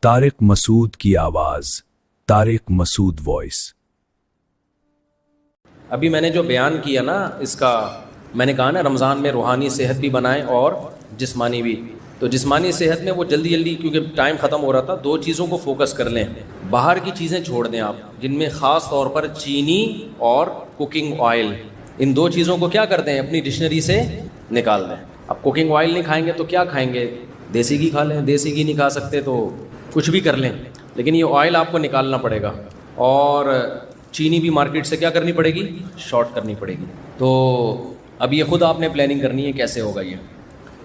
طارق مسعود کی آواز، طارق مسعود وائس۔ ابھی میں نے جو بیان کیا نا، اس کا میں نے کہا نا رمضان میں روحانی صحت بھی بنائیں اور جسمانی بھی۔ تو جسمانی صحت میں وہ جلدی جلدی، کیونکہ ٹائم ختم ہو رہا تھا، دو چیزوں کو فوکس کر لیں۔ باہر کی چیزیں چھوڑ دیں آپ، جن میں خاص طور پر چینی اور کوکنگ آئل، ان دو چیزوں کو کیا کر دیں، اپنی ڈکشنری سے نکال دیں۔ اب کوکنگ آئل نہیں کھائیں گے تو کیا کھائیں گے؟ دیسی گھی کھا لیں، دیسی گھی نہیں کھا سکتے تو کچھ بھی کر لیں، لیکن یہ آئل آپ کو نکالنا پڑے گا۔ اور چینی بھی مارکیٹ سے کیا کرنی پڑے گی، شارٹ کرنی پڑے گی۔ تو اب یہ خود آپ نے پلاننگ کرنی ہے کیسے ہوگا یہ،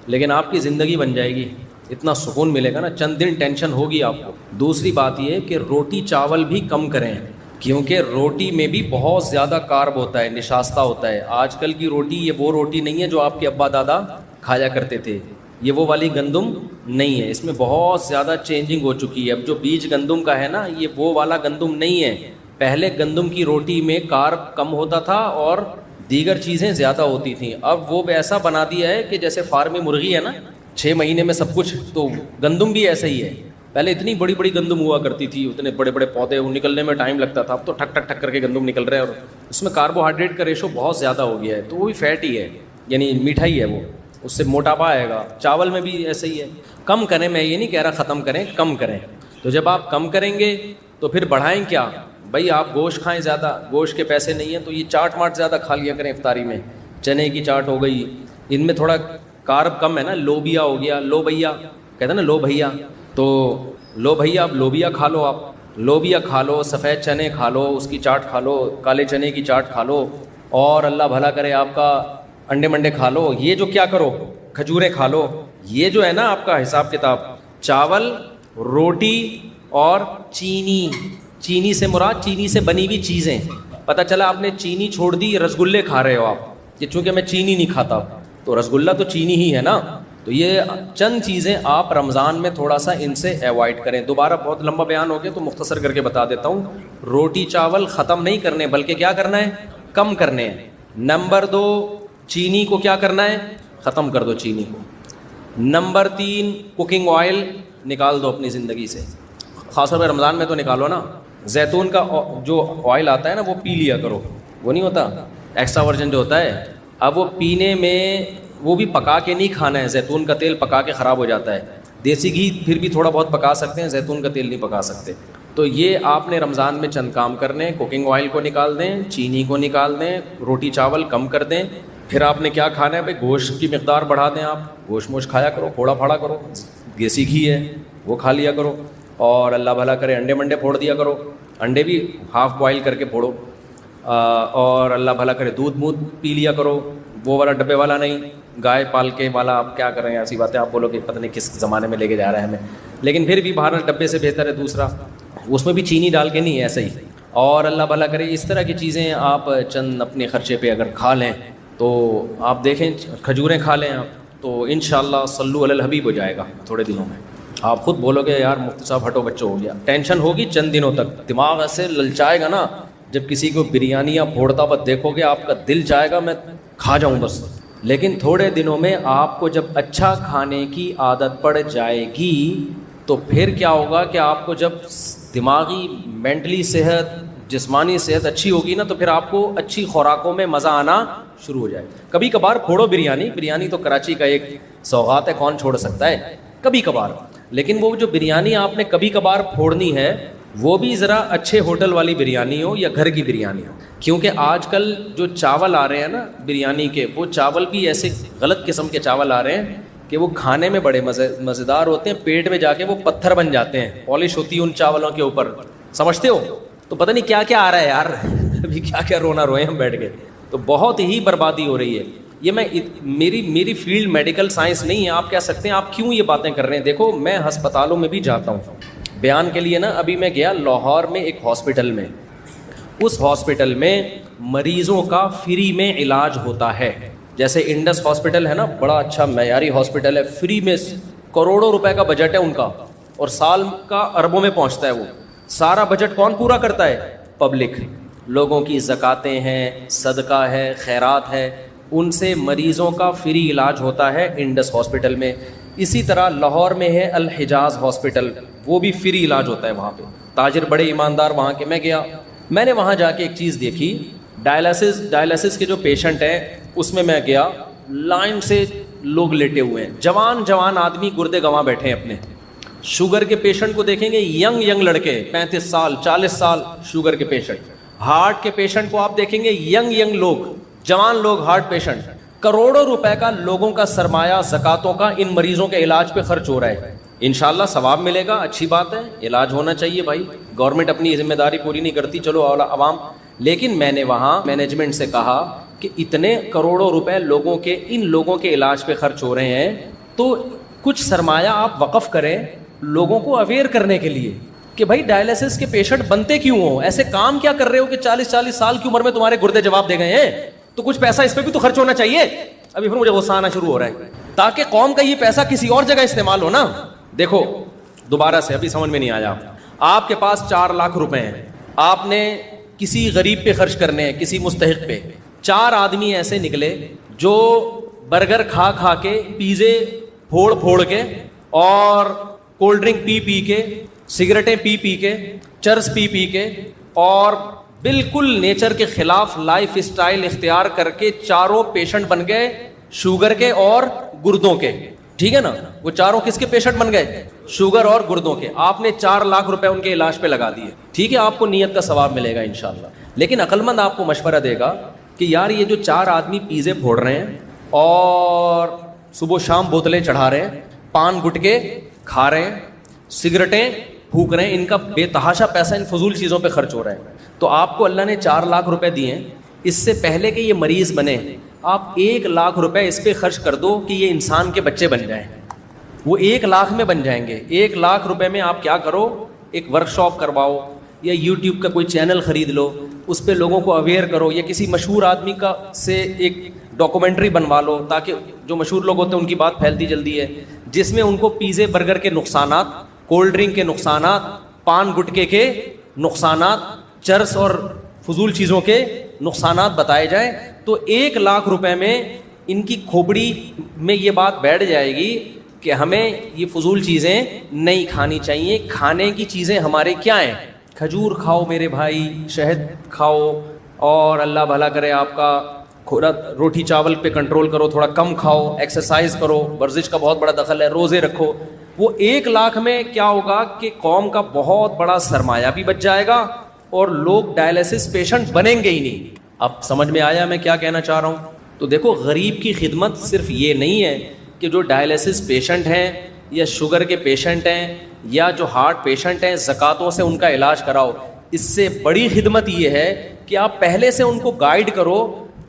لیکن آپ کی زندگی بن جائے گی، اتنا سکون ملے گا نا، چند دن ٹینشن ہوگی آپ کو۔ دوسری بات یہ کہ روٹی چاول بھی کم کریں، کیونکہ روٹی میں بھی بہت زیادہ کارب ہوتا ہے، نشاستہ ہوتا ہے۔ آج کل کی روٹی یہ وہ روٹی نہیں ہے جو آپ کے ابا دادا کھایا کرتے تھے، یہ وہ والی گندم نہیں ہے، اس میں بہت زیادہ چینجنگ ہو چکی ہے۔ اب جو بیج گندم کا ہے نا، یہ وہ والا گندم نہیں ہے۔ پہلے گندم کی روٹی میں کارب کم ہوتا تھا اور دیگر چیزیں زیادہ ہوتی تھیں، اب وہ ایسا بنا دیا ہے کہ جیسے فارمی مرغی ہے نا، 6 مہینے میں سب کچھ، تو گندم بھی ایسا ہی ہے۔ پہلے اتنی بڑی بڑی گندم ہوا کرتی تھی، اتنے بڑے بڑے پودے، وہ نکلنے میں ٹائم لگتا تھا، اب تو ٹھک ٹھک ٹھک کر کے گندم نکل رہے ہیں، اور اس میں کاربوہائیڈریٹ کا ریشو بہت زیادہ ہو گیا ہے، تو وہ بھی فیٹ ہی ہے، یعنی میٹھا ہی ہے، وہ اس سے موٹاپا آئے گا۔ چاول میں بھی ایسا ہی ہے۔ کم کریں، میں یہ نہیں کہہ رہا ختم کریں، کم کریں۔ تو جب آپ کم کریں گے تو پھر بڑھائیں کیا؟ بھائی آپ گوشت کھائیں زیادہ، گوشت کے پیسے نہیں ہیں تو یہ چاٹ ماٹ زیادہ کھا لیا کریں افطاری میں، چنے کی چاٹ ہو گئی، ان میں تھوڑا کارب کم ہے نا۔ لوبیا ہو گیا، لو بھیا کہتے ہیں نا، لو بھیا، تو لو بھیا، آپ لوبیا کھا لو، آپ لوبیا کھا لو، سفید چنے کھا لو، اس کی چاٹ کھا لو، کالے چنے کی چاٹ کھا لو، اور اللہ بھلا کرے آپ کا انڈے منڈے کھا لو۔ یہ جو کیا کرو، کھجوریں کھا لو۔ یہ جو ہے نا آپ کا حساب کتاب، چاول، روٹی اور چینی، چینی سے مراد چینی سے بنی ہوئی چیزیں۔ پتہ چلا آپ نے چینی چھوڑ دی، رسگلے کھا رہے ہو آپ، کہ چونکہ میں چینی نہیں کھاتا، تو رسگلہ تو چینی ہی ہے نا۔ تو یہ چند چیزیں آپ رمضان میں تھوڑا سا ان سے ایوائڈ کریں۔ دوبارہ بہت لمبا بیان ہو گیا تو مختصر کر کے بتا دیتا ہوں۔ روٹی چاول ختم نہیں کرنے، بلکہ کیا کرنا ہے، کم کرنے ہیں۔ نمبر 2، چینی کو کیا کرنا ہے، ختم کر دو چینی کو۔ نمبر 3، کوکنگ آئل نکال دو اپنی زندگی سے، خاص طور پہ رمضان میں تو نکالو نا۔ زیتون کا جو آئل آتا ہے نا، وہ پی لیا کرو، وہ نہیں ہوتا ایکسٹرا ورجن جو ہوتا ہے، اب وہ پینے میں، وہ بھی پکا کے نہیں کھانا ہے، زیتون کا تیل پکا کے خراب ہو جاتا ہے۔ دیسی گھی پھر بھی تھوڑا بہت پکا سکتے ہیں، زیتون کا تیل نہیں پکا سکتے۔ تو یہ آپ نے رمضان میں چند کام کرنے، کوکنگ آئل کو نکال دیں، چینی کو نکال دیں، روٹی چاول کم کر دیں۔ پھر آپ نے کیا کھانا ہے بھائی، گوشت کی مقدار بڑھا دیں، آپ گوشت موش کھایا کرو، پھوڑا پھاڑا کرو، دیسی گھی ہے وہ کھا لیا کرو، اور اللہ بھلا کرے انڈے منڈے پھوڑ دیا کرو، انڈے بھی ہاف بوائل کر کے پھوڑو، اور اللہ بھلا کرے دودھ پی لیا کرو، وہ والا ڈبے والا نہیں، گائے پال کے والا۔ آپ کیا کریں، ایسی باتیں آپ بولو کہ پتہ نہیں کس زمانے میں لے کے جا رہا ہے ہمیں، لیکن پھر بھی باہر ڈبے سے بہتر ہے دوسرا، اس میں بھی چینی ڈال کے نہیں ہے، ایسا ہی۔ اور اللہ بھلا کرے اس طرح کی چیزیں آپ چند اپنے خرچے پہ اگر کھا لیں تو آپ دیکھیں، کھجوریں کھا لیں آپ، تو انشاءاللہ صلو علی الحبیب ہو جائے گا تھوڑے دنوں میں۔ آپ خود بولو گے یار مفتی صاحب ہٹو بچوں، ہو گیا۔ ٹینشن ہوگی چند دنوں تک، دماغ ایسے للچائے گا نا، جب کسی کو بریانیاں پھوڑتا ہوا دیکھو گے آپ کا دل چاہے گا میں کھا جاؤں بس۔ لیکن تھوڑے دنوں میں آپ کو جب اچھا کھانے کی عادت پڑ جائے گی تو پھر کیا ہوگا کہ آپ کو جب دماغی مینٹلی صحت، جسمانی صحت اچھی ہوگی نا، تو پھر آپ کو اچھی خوراکوں میں مزہ آنا شروع ہو جائے۔ کبھی کبھار پھوڑو بریانی تو کراچی کا ایک سوغات ہے، کون چھوڑ سکتا ہے، کبھی کبھار۔ لیکن وہ جو بریانی آپ نے کبھی کبھار پھوڑنی ہے، وہ بھی ذرا اچھے ہوٹل والی بریانی ہو یا گھر کی بریانی ہو، کیونکہ آج کل جو چاول آ رہے ہیں نا بریانی کے، وہ چاول بھی ایسے غلط قسم کے چاول آ رہے ہیں کہ وہ کھانے میں بڑے مزیدار ہوتے ہیں، پیٹ میں جا کے وہ پتھر بن جاتے ہیں، پالش ہوتی ہے ان چاولوں کے اوپر، سمجھتے ہو؟ تو پتہ نہیں کیا کیا آ رہا ہے یار، ابھی کیا کیا رونا روئے ہم بیٹھ کے، تو بہت ہی بربادی ہو رہی ہے۔ یہ میری فیلڈ میڈیکل سائنس نہیں ہے، آپ کہہ سکتے ہیں آپ کیوں یہ باتیں کر رہے ہیں۔ دیکھو میں ہسپتالوں میں بھی جاتا ہوں بیان کے لیے نا، ابھی میں گیا لاہور میں ایک ہاسپٹل میں، اس ہاسپٹل میں مریضوں کا فری میں علاج ہوتا ہے، جیسے انڈس ہاسپٹل ہے نا، بڑا اچھا معیاری ہاسپٹل ہے، فری میں، کروڑوں روپے کا بجٹ ہے ان کا، اور سال کا اربوں میں پہنچتا ہے وہ۔ سارا بجٹ کون پورا کرتا ہے؟ پبلک، لوگوں کی زکاتیں ہیں، صدقہ ہے، خیرات ہے، ان سے مریضوں کا فری علاج ہوتا ہے انڈس ہاسپٹل میں۔ اسی طرح لاہور میں ہے الحجاز ہاسپٹل، وہ بھی فری علاج ہوتا ہے وہاں پہ. تاجر بڑے ایماندار وہاں کے. میں گیا, میں نے وہاں جا کے ایک چیز دیکھی, ڈائلسس کے جو پیشنٹ ہیں اس میں گیا, لائن سے لوگ لیٹے ہوئے ہیں, جوان آدمی گردے گنوا بیٹھے ہیں اپنے. شوگر کے پیشنٹ کو دیکھیں گے, ینگ لڑکے 35 سال 40 سال شوگر کے پیشنٹ. ہارٹ کے پیشنٹ کو آپ دیکھیں گے, ینگ لوگ, جوان لوگ ہارٹ پیشنٹ. کروڑوں روپے کا لوگوں کا سرمایہ زکاتوں کا ان مریضوں کے علاج پہ خرچ ہو رہا ہے. انشاءاللہ ثواب ملے گا, اچھی بات ہے, علاج ہونا چاہیے بھائی. گورنمنٹ اپنی ذمہ داری پوری نہیں کرتی, چلو عوام. لیکن میں نے وہاں مینجمنٹ سے کہا کہ اتنے کروڑوں روپے لوگوں کے, ان لوگوں کے علاج پہ خرچ ہو رہے ہیں, تو کچھ سرمایہ آپ وقف کریں لوگوں کو اویئر کرنے کے لیے کہ بھائی ڈائلسس کے پیشنٹ بنتے کیوں ہوں, ایسے کام کیا کر رہے ہو کہ 40 سال کی عمر میں تمہارے گردے جواب دے گئے ہیں, تو کچھ پیسہ اس پہ بھی تو خرچ ہونا چاہیے. ابھی پھر مجھے غصہ آنا شروع ہو رہا ہے, تاکہ قوم کا یہ پیسہ کسی اور جگہ استعمال ہو نا. دیکھو دوبارہ سے, ابھی سمجھ میں نہیں آیا, آپ کے پاس 4 لاکھ روپے ہیں, آپ نے کسی غریب پہ خرچ کرنے ہیں, کسی مستحق پہ. 4 آدمی ایسے نکلے جو برگر کھا کے, پیزے پھوڑ کے, اور کولڈ ڈرنک پی کے, سگریٹیں پی کے, چرس پی کے, اور بالکل نیچر کے خلاف لائف اسٹائل اختیار کر کے چاروں پیشنٹ بن گئے شوگر کے اور گردوں کے. ٹھیک ہے نا, وہ چاروں کس کے پیشنٹ بن گئے؟ شوگر اور گردوں کے. آپ نے 4 لاکھ روپے ان کے علاج پہ لگا دیے. ٹھیک ہے, آپ کو نیت کا ثواب ملے گا انشاءاللہ. لیکن عقل مند آپ کو مشورہ دے گا کہ یار یہ جو 4 آدمی پیزے پھوڑ رہے ہیں اور صبح شام بوتلیں چڑھا رہے ہیں, پان گٹکے کھا رہے ہیں, سگریٹیں پھونک رہے ہیں, ان کا بے تحاشا پیسہ ان فضول چیزوں پہ خرچ ہو رہا ہے. تو آپ کو اللہ نے 4 لاکھ روپے دیے, اس سے پہلے کہ یہ مریض بنے آپ 1 لاکھ روپے اس پہ خرچ کر دو کہ یہ انسان کے بچے بن جائیں. وہ 1 لاکھ میں بن جائیں گے. 1 لاکھ روپے میں آپ کیا کرو, ایک ورک شاپ کرواؤ, یا یوٹیوب کا کوئی چینل خرید لو, اس پہ لوگوں کو اویئر کرو, یا کسی مشہور آدمی کا سے ایک ڈاکومنٹری بنوا لو, تاکہ جو مشہور لوگ ہوتے ہیں ان کی بات پھیلتی جلدی ہے, جس میں ان کو پیزے برگر کے نقصانات, کولڈ ڈرنک کے نقصانات, پان گٹکے کے نقصانات, چرس اور فضول چیزوں کے نقصانات بتائے جائیں. تو 1 لاکھ روپے میں ان کی کھوپڑی میں یہ بات بیٹھ جائے گی کہ ہمیں یہ فضول چیزیں نہیں کھانی چاہیے. کھانے کی چیزیں ہمارے کیا ہیں؟ کھجور کھاؤ میرے بھائی, شہد کھاؤ, اور اللہ بھلا کرے آپ کا روٹی چاول پہ کنٹرول کرو, تھوڑا کم کھاؤ, ایکسرسائز کرو, ورزش کا بہت بڑا دخل ہے, روزے رکھو. وہ 1 لاکھ میں کیا ہوگا کہ قوم کا بہت بڑا سرمایہ بھی بچ جائے گا, اور لوگ ڈائلسس پیشنٹ بنیں گے ہی نہیں. اب سمجھ میں آیا میں کیا کہنا چاہ رہا ہوں؟ تو دیکھو, غریب کی خدمت صرف یہ نہیں ہے کہ جو ڈائلسس پیشنٹ ہیں یا شوگر کے پیشنٹ ہیں یا جو ہارٹ پیشنٹ ہیں, زکاتوں سے ان کا علاج کراؤ. اس سے بڑی خدمت یہ ہے کہ آپ پہلے سے ان کو گائیڈ کرو,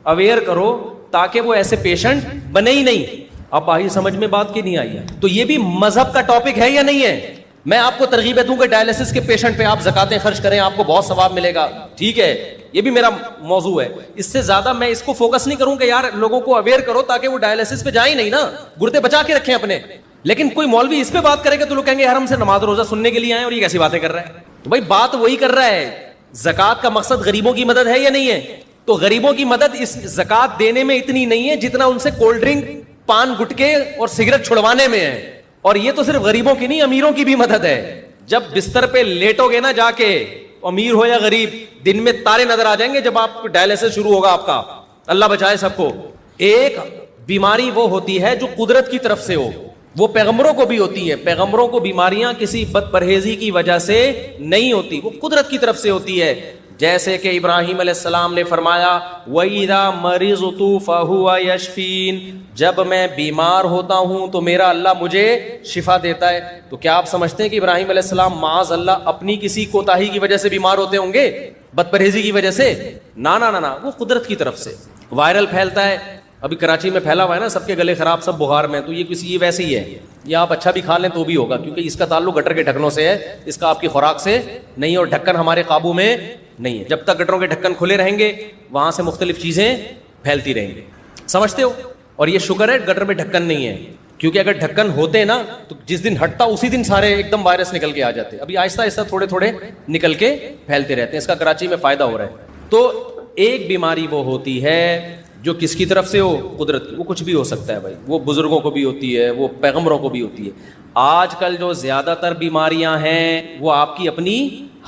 اویئر کرو, تاکہ وہ ایسے پیشنٹ بنے ہی نہیں. آپ آئی سمجھ میں بات کی نہیں آئی ہے؟ تو یہ بھی مذہب کا ٹاپک ہے یا نہیں ہے؟ میں آپ کو ترغیب دوں کہ ڈائلسس کے پیشنٹ پہ آپ زکاتیں خرچ کریں, آپ کو بہت ثواب ملے گا. ٹھیک ہے, یہ بھی میرا موضوع ہے. اس سے زیادہ میں اس کو فوکس نہیں کروں کہ یار لوگوں کو اویئر کرو تاکہ وہ ڈائلسس پہ جائیں نہیں نا, گردے بچا کے رکھیں اپنے. لیکن کوئی مولوی اس پہ بات کرے گا تو لوگ کہیں گے یار ہم سے نماز روزہ سننے کے لیے آئے اور یہ کیسی باتیں کر رہا ہے. تو بھائی بات وہی کر رہا ہے, زکات کا مقصد غریبوں کی مدد ہے یا نہیں ہے؟ تو غریبوں کی مدد اس زکات دینے میں اتنی نہیں ہے جتنا ان سے کولڈ ڈرنک, پان گٹکے اور سگریٹ چھڑوانے میں ہے. اور یہ تو صرف غریبوں کی نہیں, امیروں کی بھی مدد ہے. جب بستر پہ لیٹو گے نا جا کے, امیر ہو یا غریب, دن میں تارے نظر آ جائیں گے جب آپ کو ڈائلسس شروع ہوگا آپ کا. اللہ بچائے سب کو. ایک بیماری وہ ہوتی ہے جو قدرت کی طرف سے ہو, وہ پیغمبروں کو بھی ہوتی ہے. پیغمبروں کو بیماریاں کسی بد پرہیزی کی وجہ سے نہیں ہوتی, وہ قدرت کی طرف سے ہوتی ہے. جیسے کہ ابراہیم علیہ السلام نے فرمایا وَإِذَا مَرِضْتُ فَهُوَ يَشْفِينِ, جب میں بیمار ہوتا ہوں تو میرا اللہ مجھے شفا دیتا ہے. تو کیا آپ سمجھتے ہیں کہ ابراہیم علیہ السلام معاذ اللہ اپنی کسی کوتاہی کی وجہ سے بیمار ہوتے ہوں گے, بد پرہیزی کی وجہ سے؟ نا نا نا نا, وہ قدرت کی طرف سے. وائرل پھیلتا ہے, ابھی کراچی میں پھیلا ہوا ہے نا, سب کے گلے خراب, سب بخار میں. تو یہ ویسے ہی ہے, یا آپ اچھا بھی کھا لیں تو بھی ہوگا, کیونکہ اس کا تعلق گٹر کے ڈھکنوں سے ہے, اس کا آپ کی خوراک سے نہیں, اور ڈھکن ہمارے قابو میں نہیں ہے. جب تک گٹروں کے ڈھکن کھلے رہیں گے وہاں سے مختلف چیزیں پھیلتی رہیں گی. سمجھتے ہو؟ اور یہ شکر ہے گٹر میں ڈھکن نہیں ہے, کیونکہ اگر ڈھکن ہوتے نا تو جس دن ہٹتا اسی دن سارے ایک دم وائرس نکل کے آ جاتے. ابھی آہستہ آہستہ تھوڑے تھوڑے نکل کے پھیلتے رہتے ہیں. اس کا کراچی میں فائدہ ہو رہا ہے. تو ایک بیماری وہ ہوتی ہے جو کس کی طرف سے ہو؟ قدرت کی. وہ کچھ بھی ہو سکتا ہے بھائی, وہ بزرگوں کو بھی ہوتی ہے, وہ پیغمبروں کو بھی ہوتی ہے. آج کل جو زیادہ تر بیماریاں ہیں وہ آپ کی اپنی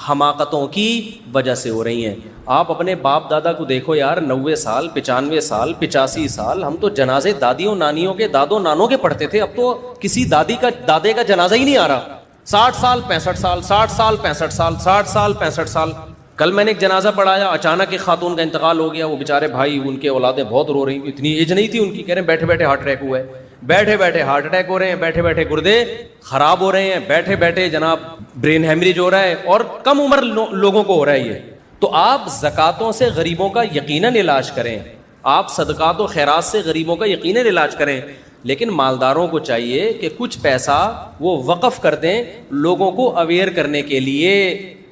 حماقتوں کی وجہ سے ہو رہی ہیں. آپ اپنے باپ دادا کو دیکھو یار, 90 سال 95 سال 85 سال, ہم تو جنازے دادیوں نانیوں کے دادوں نانوں کے پڑھتے تھے, اب تو کسی دادے کا جنازہ ہی نہیں آ رہا. 60 سال 65 سال 60 سال 65 سال 60 سال 65 سال. کل میں نے ایک جنازہ پڑھایا, اچانک ایک خاتون کا انتقال ہو گیا. وہ بیچارے بھائی, ان کے اولادیں بہت رو رہی, اتنی ایج نہیں تھی ان کی, کہہ رہے ہیں بیٹھے بیٹھے ہارٹ اٹیک ہوا ہے, بیٹھے بیٹھے ہارٹ اٹیک ہو رہے ہیں, بیٹھے بیٹھے گردے خراب ہو رہے ہیں, بیٹھے بیٹھے جناب برین ہیمریج ہو رہا ہے, اور کم عمر لوگوں کو ہو رہا ہے یہ. تو آپ زکاتوں سے غریبوں کا یقیناً علاج کریں, آپ صدقات و خیرات سے غریبوں کا یقیناً علاج کریں, لیکن مالداروں کو چاہیے کہ کچھ پیسہ وہ وقف کر دیں لوگوں کو اویئر کرنے کے لیے